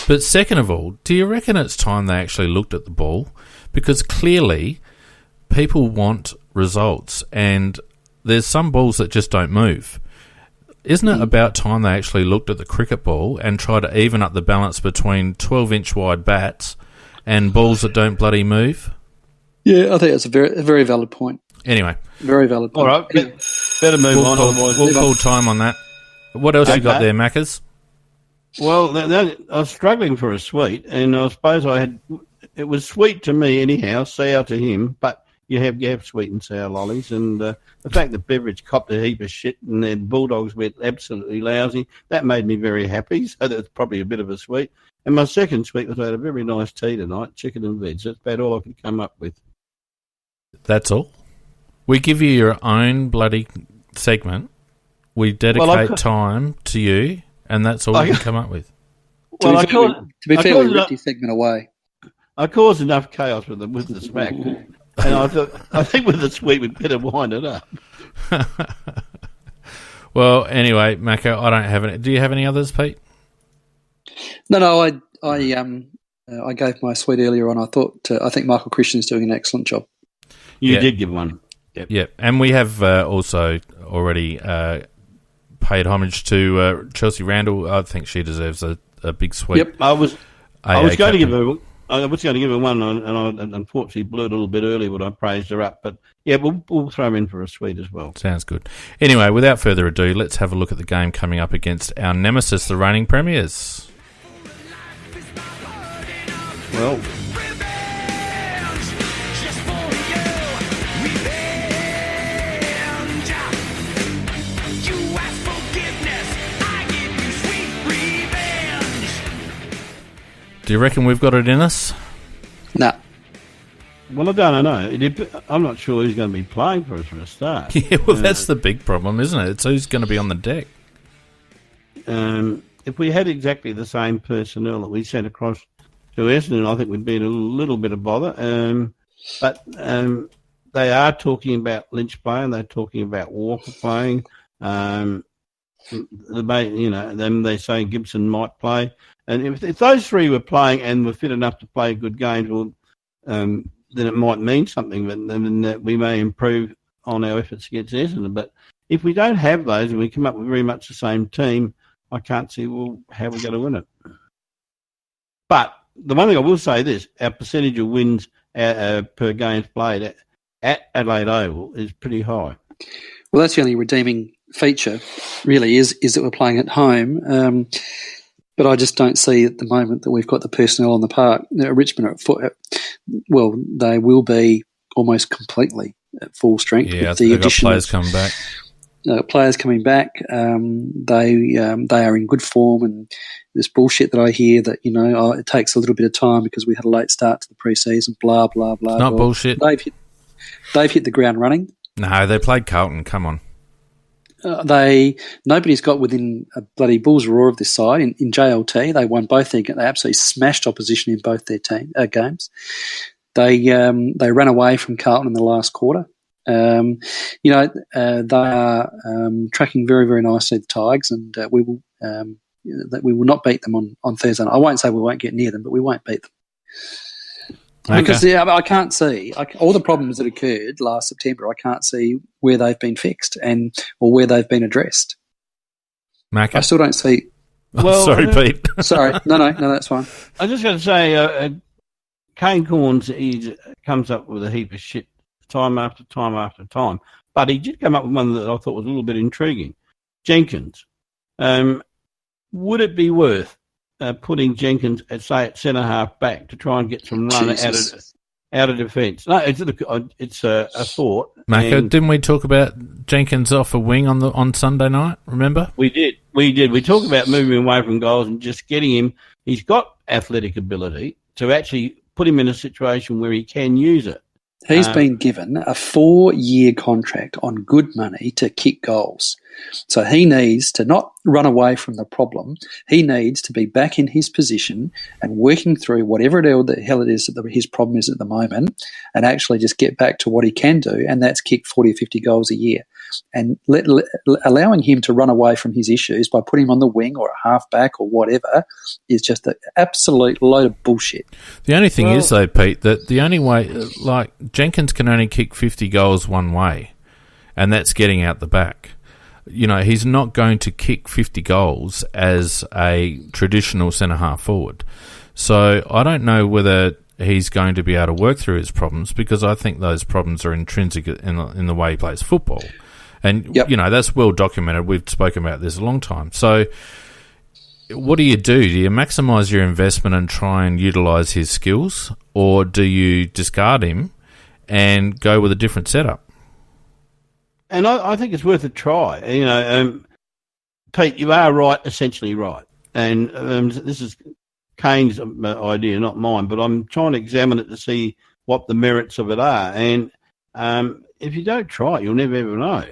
[SPEAKER 1] But second of all, do you reckon it's time they actually looked at the ball? Because clearly people want results, and there's some balls that just don't move. Isn't it about time they actually looked at the cricket ball and tried to even up the balance between 12-inch wide bats and balls that don't bloody move?
[SPEAKER 3] Yeah, I think that's a very valid point.
[SPEAKER 1] Anyway.
[SPEAKER 3] Very valid point.
[SPEAKER 2] All right, better move on.
[SPEAKER 1] We'll call time on that. What else you got there, Maccas?
[SPEAKER 2] Well, I was struggling for a sweet, and I suppose it was sweet to me anyhow, sour to him, but you have sweet and sour lollies, and the fact that Beveridge copped a heap of shit and their Bulldogs went absolutely lousy, that made me very happy, so that's probably a bit of a sweet. And my second sweet was I had a very nice tea tonight, chicken and veg. That's about all I could come up with.
[SPEAKER 1] That's all? We give you your own bloody segment. We dedicate time to you, and that's all you can come up with.
[SPEAKER 3] Well, to be fair, we ripped your segment away.
[SPEAKER 2] I caused enough chaos with the smack, and I think with the sweet we'd better wind it up.
[SPEAKER 1] Well, anyway, Mako, I don't have any. Do you have any others, Pete?
[SPEAKER 3] No. I gave my sweet earlier on. I think Michael Christian's doing an excellent job.
[SPEAKER 2] You did give one.
[SPEAKER 1] Yep. And we have also already paid homage to Chelsea Randall. I think she deserves a big sweet.
[SPEAKER 2] Yep, I was going to give her one, and I unfortunately blew it a little bit early when I praised her up. But yeah, we'll throw her in for a sweet as well.
[SPEAKER 1] Sounds good. Anyway, without further ado, let's have a look at the game coming up against our nemesis, the reigning premiers.
[SPEAKER 2] Well.
[SPEAKER 1] Do you reckon we've got it in us?
[SPEAKER 3] No.
[SPEAKER 2] Well, I don't know. I'm not sure who's going to be playing for us for a start.
[SPEAKER 1] Yeah, well, that's the big problem, isn't it? It's who's going to be on the deck.
[SPEAKER 2] If we had exactly the same personnel that we sent across to Essendon, I think we'd be in a little bit of bother. But they are talking about Lynch playing. They're talking about Walker playing. They say Gibson might play. And if those three were playing and were fit enough to play good games, well, then it might mean something. Then we may improve on our efforts against Essendon. But if we don't have those and we come up with very much the same team, I can't see how we're going to win it. But the one thing I will say this: our percentage of wins per games played at Adelaide Oval is pretty high.
[SPEAKER 3] Well, that's the only redeeming feature, really, is that we're playing at home. But I just don't see at the moment that we've got the personnel on the park. Richmond are at foot. Well, they will be almost completely at full strength.
[SPEAKER 1] Yeah,
[SPEAKER 3] with the
[SPEAKER 1] they've got players coming back.
[SPEAKER 3] Players coming back. They are in good form, and this bullshit that I hear that it takes a little bit of time because we had a late start to the pre-season. Blah blah blah.
[SPEAKER 1] Not bullshit.
[SPEAKER 3] They've hit the ground running.
[SPEAKER 1] No, they played Carlton. Come on.
[SPEAKER 3] Nobody's got within a bloody bull's roar of this side. In JLT, they won both their games. They absolutely smashed opposition in both their games. They ran away from Carlton in the last quarter. They are tracking very, very nicely, the Tigers, and we will not beat them on Thursday night. I won't say we won't get near them, but we won't beat them.
[SPEAKER 1] Okay.
[SPEAKER 3] Because I can't see all the problems that occurred last September. I can't see where they've been fixed or where they've been addressed.
[SPEAKER 1] Macca?
[SPEAKER 3] I still don't see.
[SPEAKER 1] Well, sorry, Pete.
[SPEAKER 3] Sorry, no, that's fine.
[SPEAKER 2] I was just going to say, Kane Corns, he comes up with a heap of shit time after time after time, but he did come up with one that I thought was a little bit intriguing. Jenkins, would it be worth putting Jenkins at centre half back to try and get some run out out of defence. No, it's a thought.
[SPEAKER 1] Macca,
[SPEAKER 2] and
[SPEAKER 1] didn't we talk about Jenkins off a wing on Sunday night? Remember?
[SPEAKER 2] We did. We talk about moving away from goals and just getting him. He's got athletic ability to actually put him in a situation where he can use it.
[SPEAKER 3] He's been given a 4-year contract on good money to kick goals. So he needs to not run away from the problem. He needs to be back in his position and working through whatever the hell it is that his problem is at the moment, and actually just get back to what he can do, and that's kick 40 or 50 goals a year. And allowing him to run away from his issues by putting him on the wing or a half-back or whatever is just an absolute load of bullshit.
[SPEAKER 1] The only thing is, though, Pete, that the only way, like, Jenkins can only kick 50 goals one way, and that's getting out the back. You know, he's not going to kick 50 goals as a traditional centre-half forward. So I don't know whether he's going to be able to work through his problems, because I think those problems are intrinsic in the way he plays football. And,
[SPEAKER 3] Yep.
[SPEAKER 1] you know, that's well documented. We've spoken about this a long time. So what do? Do you maximise your investment and try and utilise his skills, or do you discard him and go with a different setup?
[SPEAKER 2] And I think it's worth a try. You know, Pete, you are right, essentially right. And this is Kane's idea, not mine, but I'm trying to examine it to see what the merits of it are. And if you don't try it, you'll never ever know.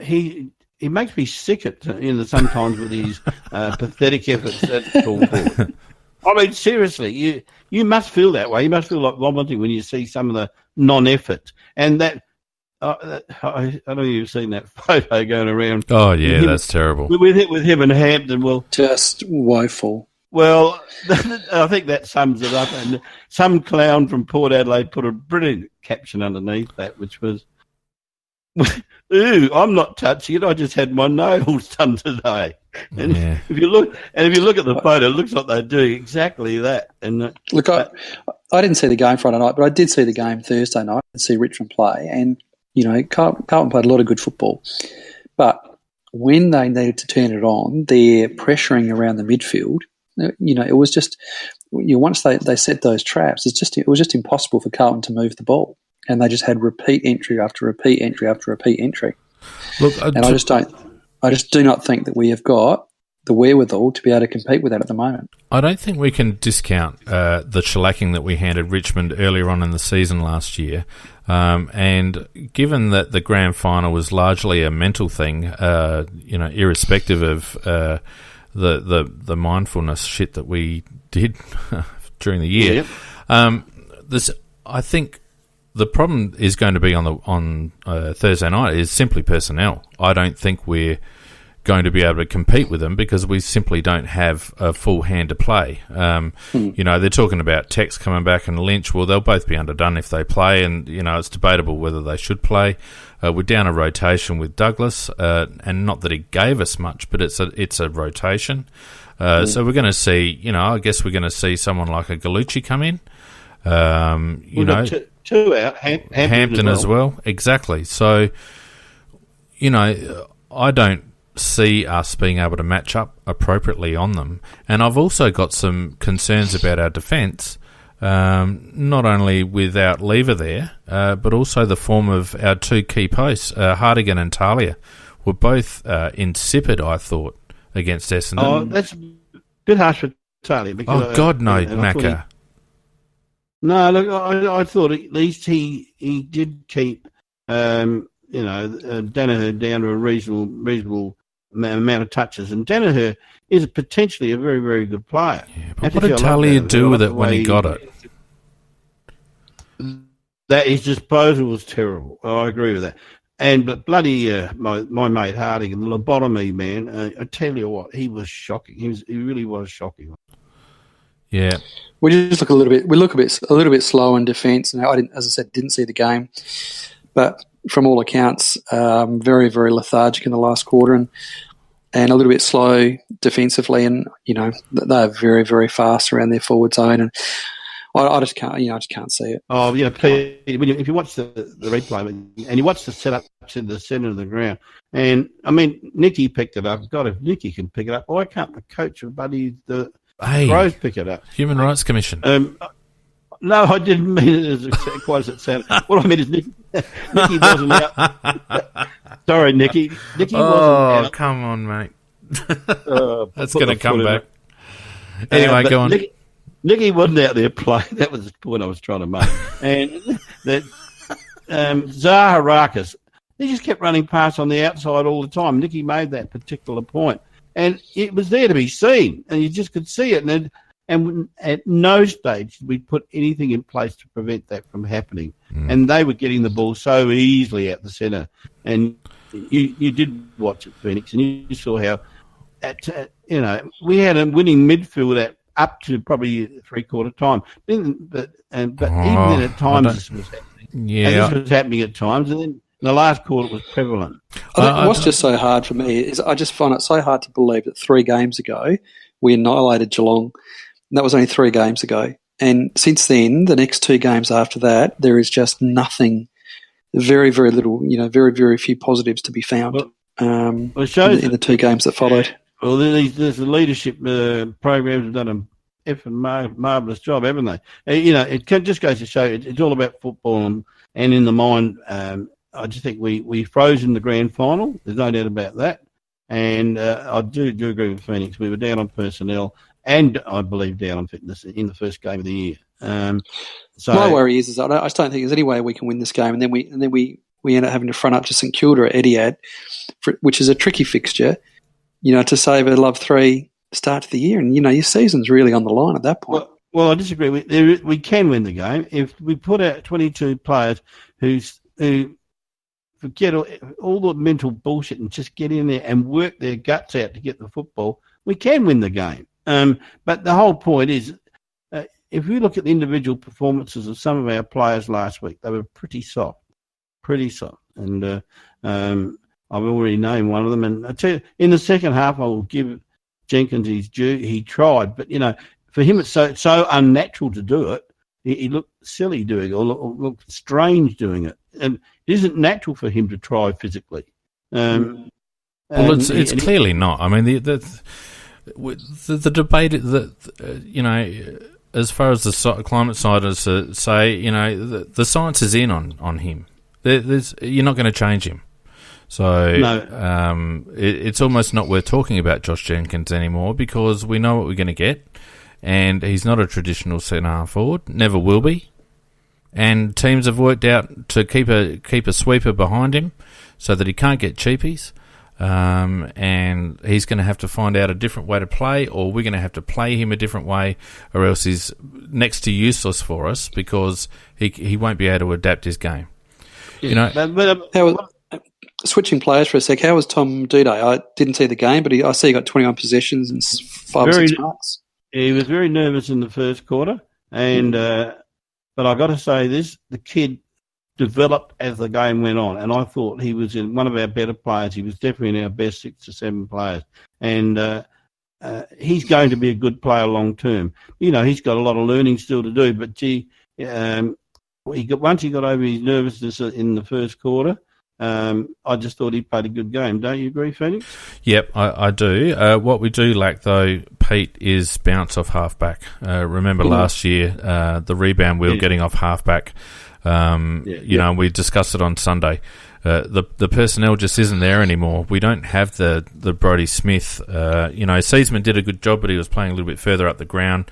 [SPEAKER 2] He makes me sick sometimes with his pathetic efforts at tall forward. I mean, seriously, you must feel that way. You must feel like vomiting when you see some of the non-effort. And that, I don't know if you've seen that photo going around.
[SPEAKER 1] Oh, yeah, that's terrible.
[SPEAKER 2] With him and Hampton. Well,
[SPEAKER 3] Just woeful.
[SPEAKER 2] Well, I think that sums it up. And some clown from Port Adelaide put a brilliant caption underneath that, which was, "Ooh, I'm not touching it. I just had my nails done today." And
[SPEAKER 1] Yeah.
[SPEAKER 2] if you look at the photo, it looks like they're doing exactly that. And
[SPEAKER 3] Look, I didn't see the game Friday night, but I did see the game Thursday night and see Richmond play. And, you know, Carlton played a lot of good football. But when they needed to turn it on, their pressuring around the midfield, you know, it was just, once they set those traps, it was just impossible for Carlton to move the ball. And they just had repeat entry after repeat entry after repeat entry.
[SPEAKER 1] Look,
[SPEAKER 3] And I just do not think that we have got the wherewithal to be able to compete with that at the moment.
[SPEAKER 1] I don't think we can discount the shellacking that we handed Richmond earlier on in the season last year. And given that the grand final was largely a mental thing, you know, irrespective of the mindfulness shit that we did during the year, I think the problem is going to be on Thursday night is simply personnel. I don't think we're going to be able to compete with them because we simply don't have a full hand to play. You know, they're talking about Tex coming back and Lynch. Well, they'll both be underdone if they play, and, you know, it's debatable whether they should play. We're down a rotation with Douglas, and not that he gave us much, but it's a rotation. So we're going to see, you know, I guess we're going to see someone like a Gallucci come in. You know,
[SPEAKER 2] two out, Hampton
[SPEAKER 1] as well. Exactly. So, you know, I don't see us being able to match up appropriately on them. And I've also got some concerns about our defence, not only without Lever there, but also the form of our two key posts, Hardigan and Talia, were both insipid, I thought, against Essendon.
[SPEAKER 2] Oh, that's a bit harsh for Talia.
[SPEAKER 1] Oh, God, no, Macca.
[SPEAKER 2] No, look, I thought at least he did keep, Danaher down to a reasonable amount of touches. And Danaher is potentially a very, very good player.
[SPEAKER 1] Yeah, but what did Talia do with it when he got it?
[SPEAKER 2] That his disposal was terrible. I agree with that. But bloody my mate Harding, the lobotomy man, I tell you what, he was shocking. He really was shocking.
[SPEAKER 1] Yeah.
[SPEAKER 3] We just look a little bit slow in defence. And as I said, didn't see the game, but from all accounts, very, very lethargic in the last quarter and a little bit slow defensively. And, you know, they're very, very fast around their forward zone. And I just can't, I just can't see it.
[SPEAKER 2] Oh, yeah, if you watch the replay and you watch the setup to the centre of the ground, and I mean, Nicky picked it up. God, if Nicky can pick it up, why can't the coach of the Crows pick it up?
[SPEAKER 1] Human Rights Commission.
[SPEAKER 2] No, I didn't mean it as quite as it sounded. What I meant is Nicky wasn't out. Sorry, Nicky. Nicky wasn't out.
[SPEAKER 1] Oh, come on, mate. That's
[SPEAKER 2] Put
[SPEAKER 1] going to
[SPEAKER 2] the
[SPEAKER 1] come
[SPEAKER 2] foot in
[SPEAKER 1] back.
[SPEAKER 2] it.
[SPEAKER 1] Anyway,
[SPEAKER 2] But
[SPEAKER 1] go on.
[SPEAKER 2] Nicky wasn't out there playing. That was the point I was trying to make. And that Zaharakis, he just kept running past on the outside all the time. Nicky made that particular point. And it was there to be seen, and you just could see it. And at no stage did we put anything in place to prevent that from happening. And they were getting the ball so easily out the centre. And you did watch it, Phoenix, and you saw how, we had a winning midfield at up to probably three-quarter time. But even then, at times this was happening.
[SPEAKER 1] Yeah.
[SPEAKER 2] And this was happening at times, and then in the last quarter it was prevalent.
[SPEAKER 3] I think what's just so hard for me is I just find it so hard to believe that 3 games ago we annihilated Geelong. And that was only 3 games ago. And since then, the next 2 games after that, there is just nothing, very, very little, very, very few positives to be found
[SPEAKER 2] It shows
[SPEAKER 3] in the 2 games that followed.
[SPEAKER 2] Well, there's the leadership programs have done an effing marvellous job, haven't they? It just goes to show it's all about football and in the mind. I just think we froze in the grand final. There's no doubt about that. And I do agree with Phoenix. We were down on personnel and I believe down on fitness in the first game of the year. So
[SPEAKER 3] my worry is I just don't think there's any way we can win this game, and then we end up having to front up to St Kilda at Etihad, which is a tricky fixture. To save a love 3 start to the year, and your season's really on the line at that point.
[SPEAKER 2] Well, I disagree. We can win the game if we put out 22 players who forget all the mental bullshit and just get in there and work their guts out to get the football. We can win the game. But the whole point is, if we look at the individual performances of some of our players last week, they were pretty soft. And I've already named one of them. And I tell you, in the second half, I will give Jenkins his due. He tried, but for him, it's so unnatural to do it. He looked silly doing it, or looked strange doing it, and it isn't natural for him to try physically.
[SPEAKER 1] Well, it's clearly not. I mean, the debate that as far as the climate scientists say, the science is in on him. You're not going to change him. So
[SPEAKER 2] no.
[SPEAKER 1] It's almost not worth talking about Josh Jenkins anymore because we know what we're going to get, and he's not a traditional centre forward, never will be. And teams have worked out to keep a sweeper behind him so that he can't get cheapies, and he's going to have to find out a different way to play, or we're going to have to play him a different way, or else he's next to useless for us because he won't be able to adapt his game.
[SPEAKER 3] Switching players for a sec, how was Tom Duday? I didn't see the game, but I see he got 21 possessions and 5 or 6 marks.
[SPEAKER 2] He was very nervous in the first quarter, and but I got to say this: the kid developed as the game went on, and I thought he was one of our better players. He was definitely in our best 6 to 7 players, and he's going to be a good player long term. He's got a lot of learning still to do, but once he got over his nervousness in the first quarter. I just thought he played a good game. Don't you agree, Phoenix?
[SPEAKER 1] Yep, I do. What we do lack, though, Pete, is bounce off halfback. Remember last year, the rebound we were getting off halfback. We discussed it on Sunday. The personnel just isn't there anymore. We don't have the Brodie Smith. Seaman did a good job, but he was playing a little bit further up the ground.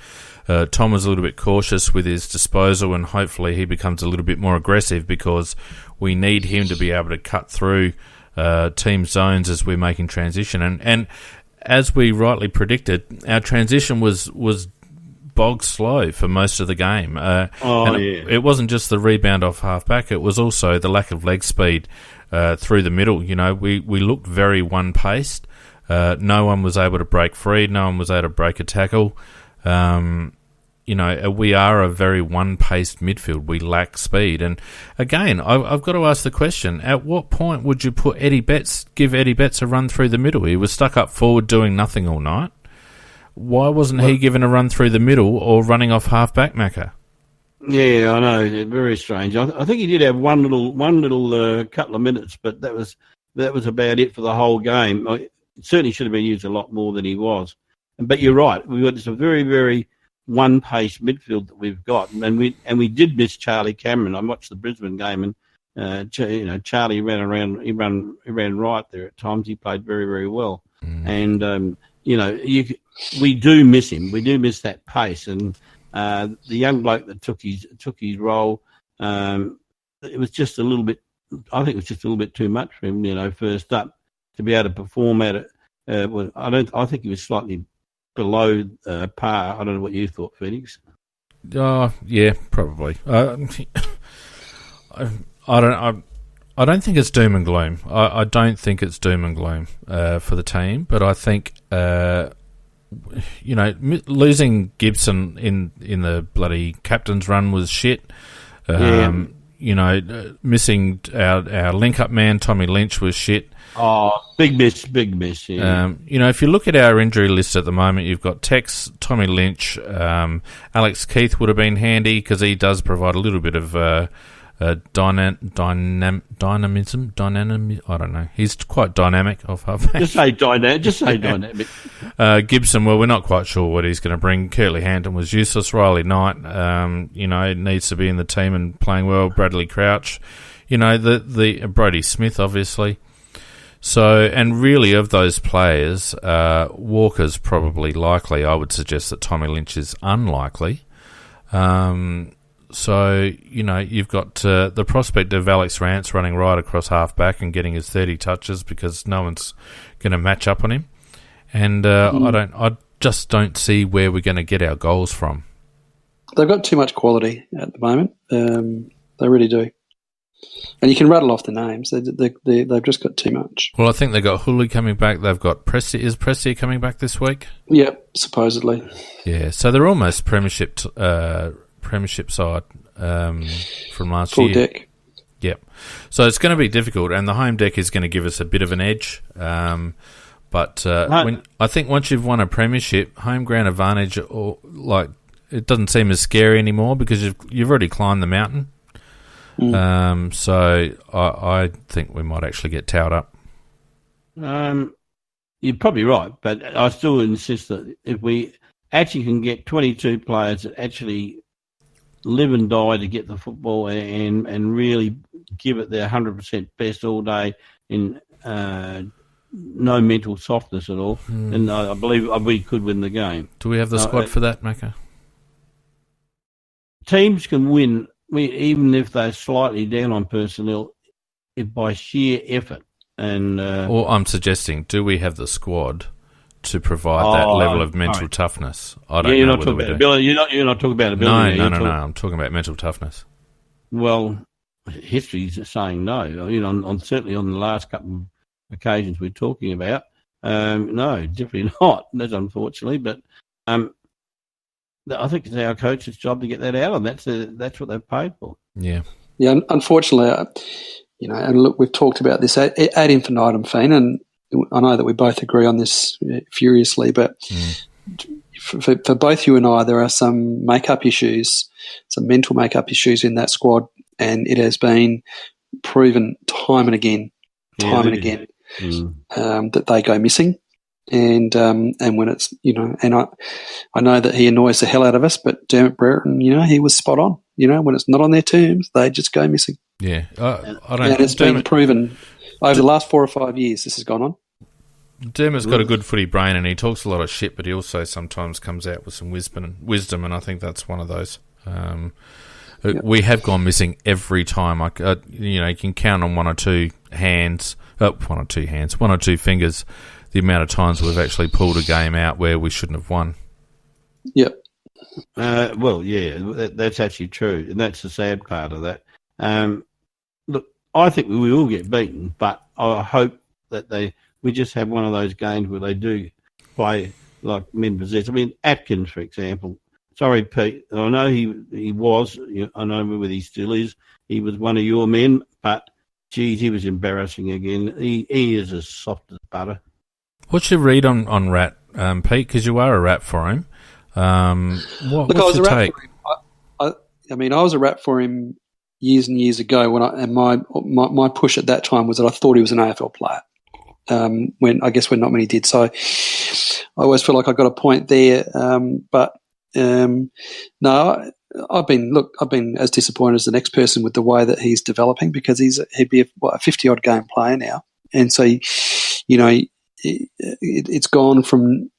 [SPEAKER 1] Tom was a little bit cautious with his disposal, and hopefully he becomes a little bit more aggressive because we need him to be able to cut through team zones as we're making transition. And as we rightly predicted, our transition was bog slow for most of the game. It wasn't just the rebound off halfback; it was also the lack of leg speed through the middle. We looked very one-paced. No one was able to break free. No one was able to break a tackle. We are a very one-paced midfield. We lack speed. And again, I've got to ask the question, at what point would you give Eddie Betts a run through the middle? He was stuck up forward doing nothing all night. Why wasn't he given a run through the middle or running off half-back, Macca?
[SPEAKER 2] Yeah, I know. Very strange. I think he did have one little couple of minutes, but that was about it for the whole game. It certainly should have been used a lot more than he was. But you're right. We've got some very, very one-pace midfield that we've got, and we did miss Charlie Cameron. I watched the Brisbane game, and Charlie ran around. He ran right there at times. He played very, very well, and we do miss him. We do miss that pace, and the young bloke that took his role, it was just a little bit. I think it was just a little bit too much for him. First up, to be able to perform at it. I think he was slightly below par. I don't know what you thought, Phoenix.
[SPEAKER 1] Yeah, probably. I don't think it's doom and gloom. I don't think it's doom and gloom for the team, but I think losing Gibson in the bloody captain's run was shit. Missing our link-up man, Tommy Lynch, was shit.
[SPEAKER 2] Oh, big miss, yeah.
[SPEAKER 1] If you look at our injury list at the moment, you've got Tex, Tommy Lynch, Alex Keith would have been handy because he does provide a little bit of dynamism. I don't know. He's quite dynamic off halfback.
[SPEAKER 2] Just say dynamic.
[SPEAKER 1] Gibson, well, we're not quite sure what he's going to bring. Curtly Hampton was useless. Riley Knight, needs to be in the team and playing well. Bradley Crouch, the Brody Smith, obviously. So, and really of those players, Walker's probably likely. I would suggest that Tommy Lynch is unlikely. So, you've got the prospect of Alex Rance running right across half-back and getting his 30 touches because no one's going to match up on him. And I just don't see where we're going to get our goals from.
[SPEAKER 3] They've got too much quality at the moment. They really do. And you can rattle off the names. They've just got too much.
[SPEAKER 1] Well, I think they've got Hooley coming back. They've got Prestia. Is Prestia coming back this week?
[SPEAKER 3] Yep, supposedly.
[SPEAKER 1] Yeah, so they're almost premiership side from last
[SPEAKER 3] Full
[SPEAKER 1] year.
[SPEAKER 3] Full deck.
[SPEAKER 1] Yep. So it's going to be difficult, and the home deck is going to give us a bit of an edge. But I think once you've won a premiership, home ground advantage, it doesn't seem as scary anymore because you've already climbed the mountain. So I think we might actually get towed up.
[SPEAKER 2] You're probably right, but I still insist that if we actually can get 22 players that actually live and die to get the football and really give it their 100% best all day in no mental softness at all, then I believe we could win the game.
[SPEAKER 1] Do we have the squad for that, Macca?
[SPEAKER 2] Teams can win even if they're slightly down on personnel by sheer effort. And
[SPEAKER 1] or I'm suggesting, do we have the squad to provide that level of mental toughness? I don't know.
[SPEAKER 2] You're not talking about ability. You're not talking about ability.
[SPEAKER 1] No. I'm talking about mental toughness.
[SPEAKER 2] Well, history's saying no. On certainly on the last couple of occasions we're talking about, no, definitely not. That's unfortunately, but I think it's our coach's job to get that out of them. That's what they've paid for.
[SPEAKER 3] Yeah. Unfortunately, and look, we've talked about this ad infinitum, Fien, and I know that we both agree on this furiously, but for both you and I, there are some make-up issues, some mental make-up issues in that squad, and it has been proven time and again that they go missing. And when it's, and I know that he annoys the hell out of us, but Dermot Brereton, he was spot on. When it's not on their terms, they just go missing.
[SPEAKER 1] Yeah. I don't.
[SPEAKER 3] And it's been proven over the last 4 or 5 years this has gone on.
[SPEAKER 1] Dermot's got a good footy brain and he talks a lot of shit, but he also sometimes comes out with some wisdom, and I think that's one of those. We have gone missing every time. You can count on one or two fingers the amount of times we've actually pulled a game out where we shouldn't have won.
[SPEAKER 3] Yep.
[SPEAKER 2] Well, yeah, that's actually true, and that's the sad part of that. Look, I think we will get beaten, but I hope that we just have one of those games where they do play like men possess. I mean, Atkins, for example. Sorry, Pete. I know he was. I know whether he still is. He was one of your men, but geez, he was embarrassing again. He is as soft as butter.
[SPEAKER 1] What's your read on Rat, Pete? Because you are a Rat for him. What's
[SPEAKER 3] I was
[SPEAKER 1] your
[SPEAKER 3] a Rat
[SPEAKER 1] take?
[SPEAKER 3] for him. I was a Rat for him years and years ago. My push at that time was that I thought he was an AFL player. When not many did. So I always feel like I got a point there. But No, I've been as disappointed as the next person with the way that he's developing, because he'd be a 50-odd game player now, and so it's gone from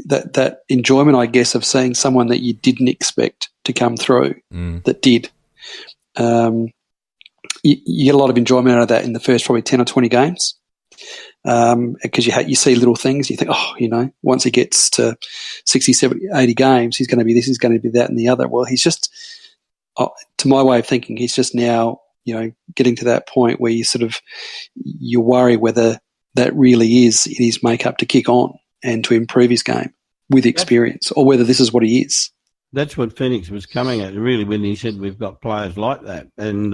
[SPEAKER 3] that enjoyment, I guess, of seeing someone that you didn't expect to come through that did. You get a lot of enjoyment out of that in the first probably 10 or 20 games, because you see little things. You think, once he gets to 60, 70, 80 games, he's going to be this, he's going to be that and the other. Well, he's just, to my way of thinking, he's just now, getting to that point where you worry whether that really is in his makeup to kick on and to improve his game with experience, or whether this is what he is. That's
[SPEAKER 2] what Phoenix was coming at, really, when he said we've got players like that. And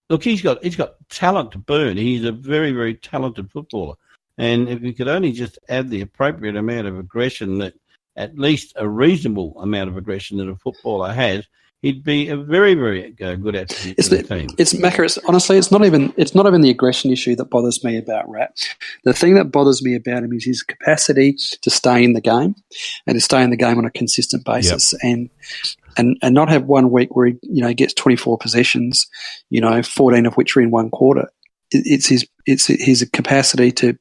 [SPEAKER 2] look, he's got talent to burn. He's a very, very talented footballer. And if we could only just add the appropriate amount of aggression, that at least a reasonable amount of aggression that a footballer has, he'd be a very, very good attribute to the team.
[SPEAKER 3] Honestly, it's not even the aggression issue that bothers me about Rat. The thing that bothers me about him is his capacity to stay in the game, and to stay in the game on a consistent basis, and not have one week where he gets 24 possessions, 14 of which are in one quarter. It's his capacity to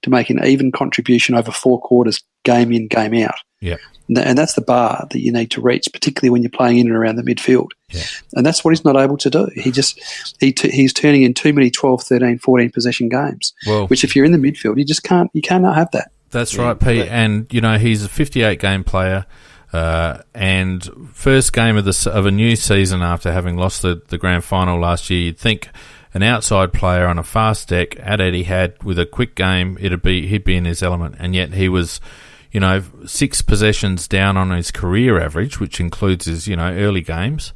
[SPEAKER 3] make an even contribution over 4 quarters, game in, game out.
[SPEAKER 1] Yeah.
[SPEAKER 3] And that's the bar that you need to reach, particularly when you're playing in and around the midfield.
[SPEAKER 1] Yeah.
[SPEAKER 3] And that's what he's not able to do. He's turning in too many 12, 13, 14 possession games, which if you're in the midfield, you cannot have that.
[SPEAKER 1] That's right, Pete. And, he's a 58-game player, and first game of a new season after having lost the grand final last year. You'd think an outside player on a fast deck at Etihad with a quick game, he'd be in his element, and yet he was 6 possessions down on his career average, which includes his, early games.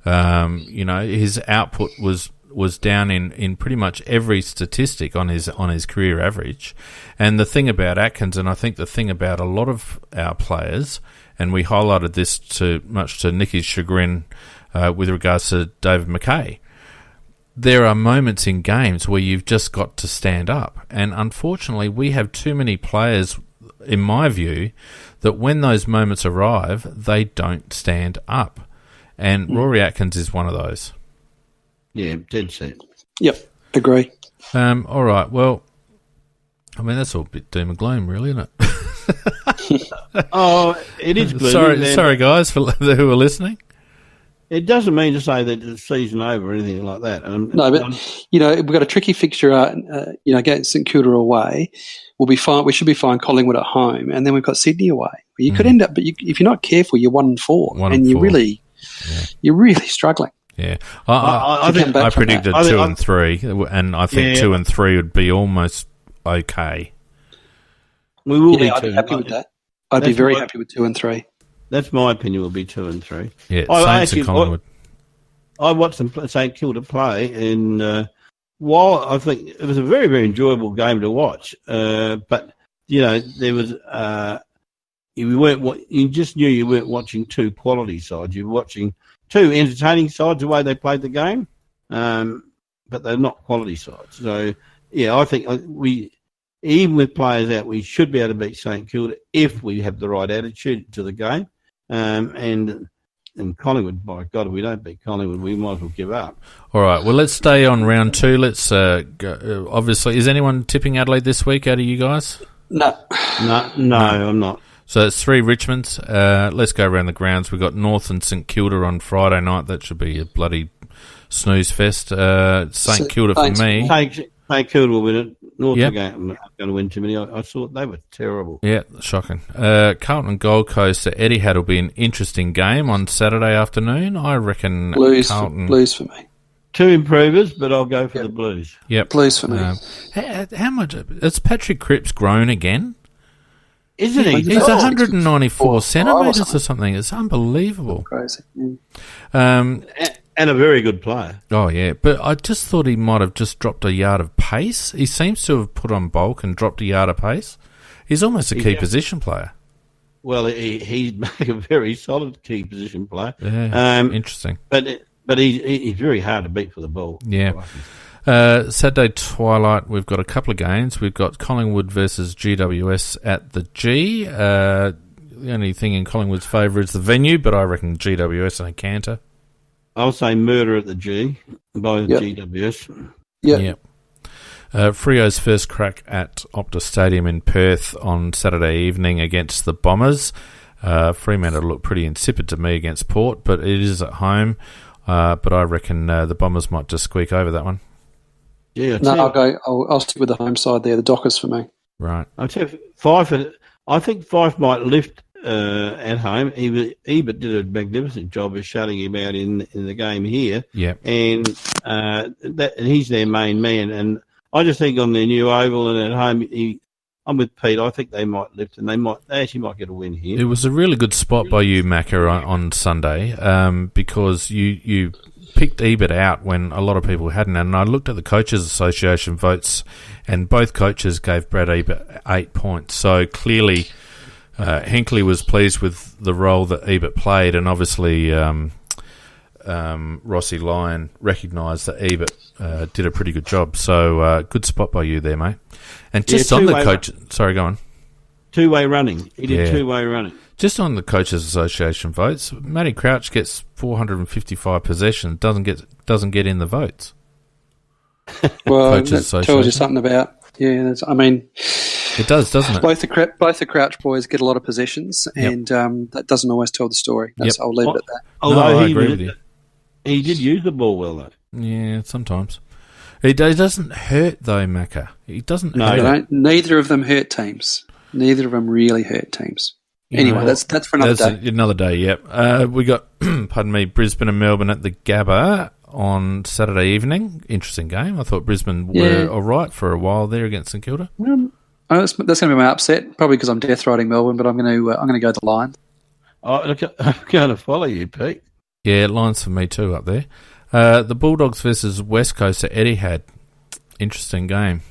[SPEAKER 1] His output was down in pretty much every statistic on his career average. And the thing about Atkins, and I think the thing about a lot of our players, and we highlighted this much to Nicky's chagrin with regards to David McKay, there are moments in games where you've just got to stand up. And unfortunately, we have too many players, in my view, that when those moments arrive, they don't stand up. And Rory Atkins is one of those.
[SPEAKER 2] Yeah, dead set.
[SPEAKER 3] Yep, agree.
[SPEAKER 1] All right, well, that's all a bit doom and gloom, really, isn't it?
[SPEAKER 2] It is gloomy.
[SPEAKER 1] Sorry, guys, who are listening.
[SPEAKER 2] It doesn't mean to say that the season over or anything like that.
[SPEAKER 3] No, but we've got a tricky fixture. Against St Kilda away, we'll be fine. We should be fine. Collingwood at home, and then we've got Sydney away. You could end up, but if you're not careful, you're 1-4, and you're really struggling.
[SPEAKER 1] Yeah, I predicted 2 and 3, and I think 2 and 3 would be almost okay.
[SPEAKER 2] We will be.
[SPEAKER 3] I'd be happy with that. I'd be very happy with 2 and 3.
[SPEAKER 2] That's my opinion. Will be 2 and 3.
[SPEAKER 1] Yeah, Saints and Collingwood.
[SPEAKER 2] I watched St Kilda play, and while I think it was a very, very enjoyable game to watch, but there was you just knew you weren't watching 2 quality sides. You were watching 2 entertaining sides the way they played the game, but they're not quality sides. So I think even with players out, we should be able to beat St Kilda if we have the right attitude to the game. And Collingwood, by God, if we don't beat Collingwood, we might as well give up.
[SPEAKER 1] All right, well, let's stay on round 2. Let's go. Obviously, is anyone tipping Adelaide this week out of you guys?
[SPEAKER 3] No,
[SPEAKER 2] I'm not.
[SPEAKER 1] So it's 3 Richmonds. Let's go around the grounds. We've got North and St Kilda on Friday night. That should be a bloody snooze fest. St Kilda for me.
[SPEAKER 2] St Kilda will win it. North are going to win too many. I thought they were terrible.
[SPEAKER 1] Yeah, shocking. Carlton and Gold Coast at Etihad will be an interesting game on Saturday afternoon. I reckon
[SPEAKER 3] Blues for me.
[SPEAKER 2] 2 improvers, but I'll go for the Blues.
[SPEAKER 1] Yep.
[SPEAKER 3] Blues for me.
[SPEAKER 1] How much? Has Patrick Cripps grown again?
[SPEAKER 2] Isn't he?
[SPEAKER 1] He's 194 centimetres or something. It's unbelievable.
[SPEAKER 3] Crazy.
[SPEAKER 2] And a very good player.
[SPEAKER 1] Oh, yeah. But I just thought he might have just dropped a yard of pace. He seems to have put on bulk and dropped a yard of pace. He's almost a key position player.
[SPEAKER 2] Well, he's a very solid key position player.
[SPEAKER 1] Yeah, interesting.
[SPEAKER 2] But he's very hard to beat for the ball.
[SPEAKER 1] Yeah. Saturday twilight, we've got a couple of games. We've got Collingwood versus GWS at the G. The only thing in Collingwood's favour is the venue, but I reckon GWS and a canter.
[SPEAKER 2] I'll say murder at the G by GWS.
[SPEAKER 1] Yep. Freo's first crack at Optus Stadium in Perth on Saturday evening against the Bombers. Fremantle looked pretty insipid to me against Port, but it is at home. But I reckon the Bombers might just squeak over that one.
[SPEAKER 2] Yeah,
[SPEAKER 3] I'll stick with the home side there. The Dockers for me.
[SPEAKER 1] Right.
[SPEAKER 2] I'll tell you, Fife. I think Fife might lift at home. Ebert did a magnificent job of shutting him out in the game here.
[SPEAKER 1] Yeah.
[SPEAKER 2] And he's their main man. And I just think on their new oval and at home, I'm with Pete. I think they might lift, and they actually might get a win here.
[SPEAKER 1] It was a really good spot by you, Macca, on Sunday, because you picked Ebert out when a lot of people hadn't. And I looked at the Coaches Association votes, and both coaches gave Brad Ebert 8 points. So clearly, Hinkley was pleased with the role that Ebert played, and obviously Rossi Lyon recognised that Ebert did a pretty good job. So good spot by you there, mate. And just on the coach... Sorry, go on.
[SPEAKER 2] Two-way running. He did two-way running.
[SPEAKER 1] Just on the Coaches Association votes, Matty Crouch gets 455 possessions, doesn't get in the votes.
[SPEAKER 3] Well, that tells you something about... Yeah,
[SPEAKER 1] it does, doesn't it?
[SPEAKER 3] Both the Crouch boys get a lot of possessions, and that doesn't always tell the story. I'll leave it at that.
[SPEAKER 2] Although
[SPEAKER 1] I agree with you.
[SPEAKER 2] He did use the ball well, though.
[SPEAKER 1] Yeah, sometimes. He doesn't hurt, though, Macca. He doesn't hurt.
[SPEAKER 3] No, neither of them hurt teams. Neither of them really hurt teams. Anyway, that's for another day.
[SPEAKER 1] Another day, yep. We got, Brisbane and Melbourne at the Gabba on Saturday evening. Interesting game. I thought Brisbane were all right for a while there against St Kilda.
[SPEAKER 3] That's going to be my upset, probably because I'm death riding Melbourne, but I'm going to go the Lions.
[SPEAKER 2] Oh, look, I'm going to follow you, Pete.
[SPEAKER 1] Yeah, Lions for me too up there. The Bulldogs versus West Coast at Etihad. Interesting game.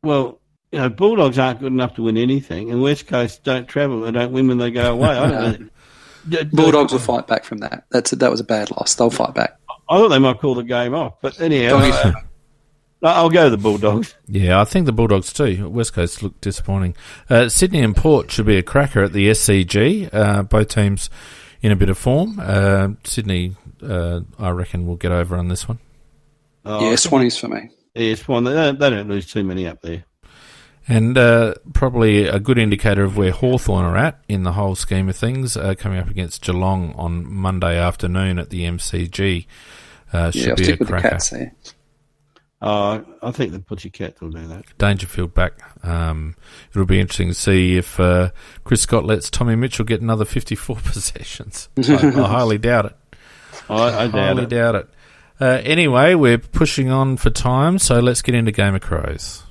[SPEAKER 2] Well, Bulldogs aren't good enough to win anything, and West Coast don't travel. They don't win when they go away. I don't know.
[SPEAKER 3] Bulldogs will fight back from that. That was a bad loss. They'll fight back.
[SPEAKER 2] I thought they might call the game off, but anyhow, I'll go the Bulldogs.
[SPEAKER 1] Yeah, I think the Bulldogs too. West Coast look disappointing. Sydney and Port should be a cracker at the SCG. Both teams in a bit of form. Sydney, I reckon, will get over on this one.
[SPEAKER 3] Swannies for me.
[SPEAKER 2] Yeah, Swan. They don't lose too many up there.
[SPEAKER 1] And probably a good indicator of where Hawthorn are at in the whole scheme of things, coming up against Geelong on Monday afternoon at the MCG. Should be a cracker. The Cats there.
[SPEAKER 2] I think the Pussycats will do that.
[SPEAKER 1] Dangerfield back. It'll be interesting to see if Chris Scott lets Tommy Mitchell get another 54 possessions. I highly doubt it.
[SPEAKER 2] I
[SPEAKER 1] highly doubt it. Anyway, we're pushing on for time, so let's get into Game of Crows.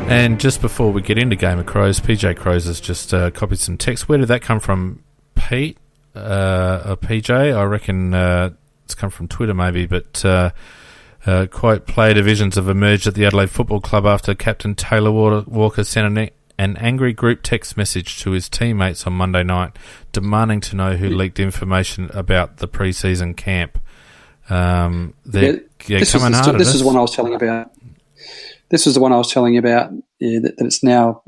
[SPEAKER 1] And just before we get into Game of Crows, PJ Crows has just copied some text. Where did that come from, Pete? PJ? I reckon it's come from Twitter maybe, but quote, player divisions have emerged at the Adelaide Football Club after Captain Taylor Walker sent an angry group text message to his teammates on Monday night demanding to know who leaked information about the pre-season camp.
[SPEAKER 3] This is one I was telling about. This was the one I was telling you about, that it's now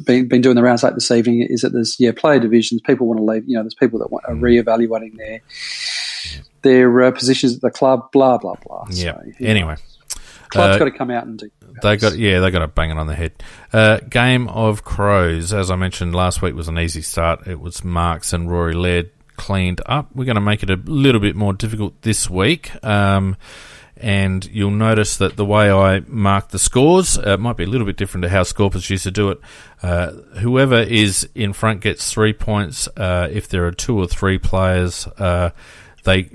[SPEAKER 3] been doing the rounds like this evening, is that there's player divisions, people want to leave, there's people that are reevaluating their positions at the club, blah, blah, blah.
[SPEAKER 1] Yeah. So, anyway.
[SPEAKER 3] Club's got to come out and do
[SPEAKER 1] they got to bang it on the head. Game of Crows, as I mentioned last week, was an easy start. It was Marks and Rory Laird cleaned up. We're going to make it a little bit more difficult this week. And you'll notice that the way I mark the scores might be a little bit different to how Scorpus used to do it. Whoever is in front gets 3 points. If there are 2 or 3 players, they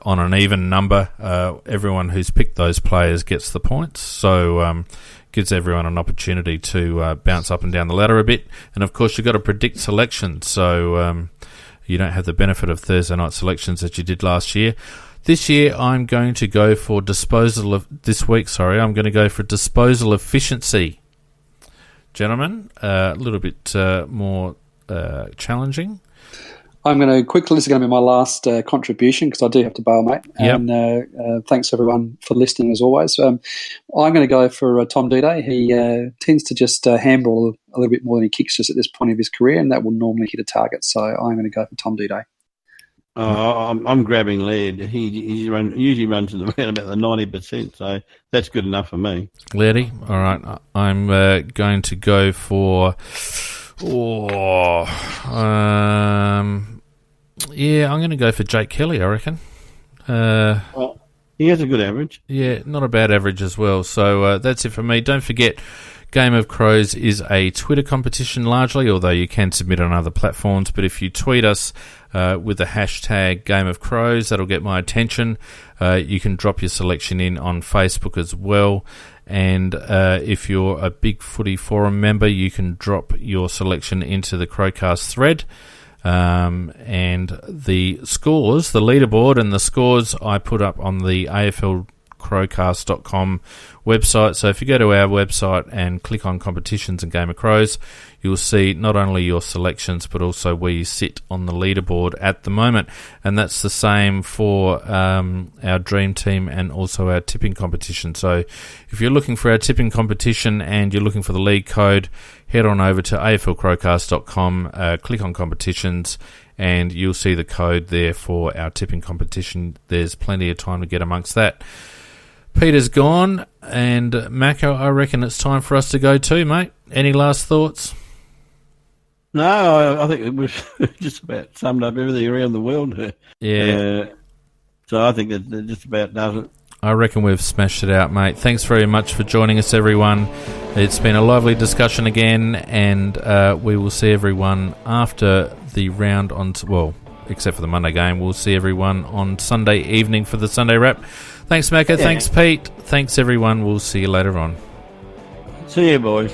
[SPEAKER 1] on an even number, everyone who's picked those players gets the points. So gives everyone an opportunity to bounce up and down the ladder a bit. And of course, you've got to predict selections, so you don't have the benefit of Thursday night selections that you did last year. This year, I'm going to go for disposal efficiency. gentlemen, a little bit more challenging.
[SPEAKER 3] I'm going to quickly, this is going to be my last contribution because I do have to bail, mate.
[SPEAKER 1] Yep.
[SPEAKER 3] And thanks everyone for listening as always. I'm going to go for Tom Dede. He tends to just handball a little bit more than he kicks just at this point of his career, and that will normally hit a target. So I'm going to go for Tom Dede.
[SPEAKER 2] I'm grabbing Laird. He usually runs in around about the 90%, so that's good enough for me.
[SPEAKER 1] Lairdy, all right. I'm going to go for... I'm going to go for Jake Kelly, I reckon.
[SPEAKER 2] Well, he has a good average.
[SPEAKER 1] Yeah, not a bad average as well. So that's it for me. Don't forget, Game of Crows is a Twitter competition largely, although you can submit on other platforms. But if you tweet us with the hashtag Game of Crows, that'll get my attention. You can drop your selection in on Facebook as well. And if you're a Big Footy Forum member, you can drop your selection into the CrowCast thread. And the scores, the leaderboard and the scores I put up on the AFLCrowcast.com website. So if you go to our website and click on competitions and Game of Crows, you'll see not only your selections but also where you sit on the leaderboard at the moment. And that's the same for our Dream Team and also our tipping competition. So if you're looking for our tipping competition and you're looking for the league code, head on over to AFLCrowcast.com, click on competitions, and you'll see the code there for our tipping competition. There's plenty of time to get amongst that. Peter's gone, and Mako, I reckon it's time for us to go too, mate. Any last thoughts?
[SPEAKER 2] No, I think it was just about summed up everything around the world.
[SPEAKER 1] Yeah.
[SPEAKER 2] So I think that just about does it.
[SPEAKER 1] I reckon we've smashed it out, mate. Thanks very much for joining us, everyone. It's been a lovely discussion again, and we will see everyone after the round on... Well, except for the Monday game, we'll see everyone on Sunday evening for the Sunday wrap. Thanks, Mako. Yeah. Thanks, Pete. Thanks, everyone. We'll see you later on.
[SPEAKER 2] See you, boys.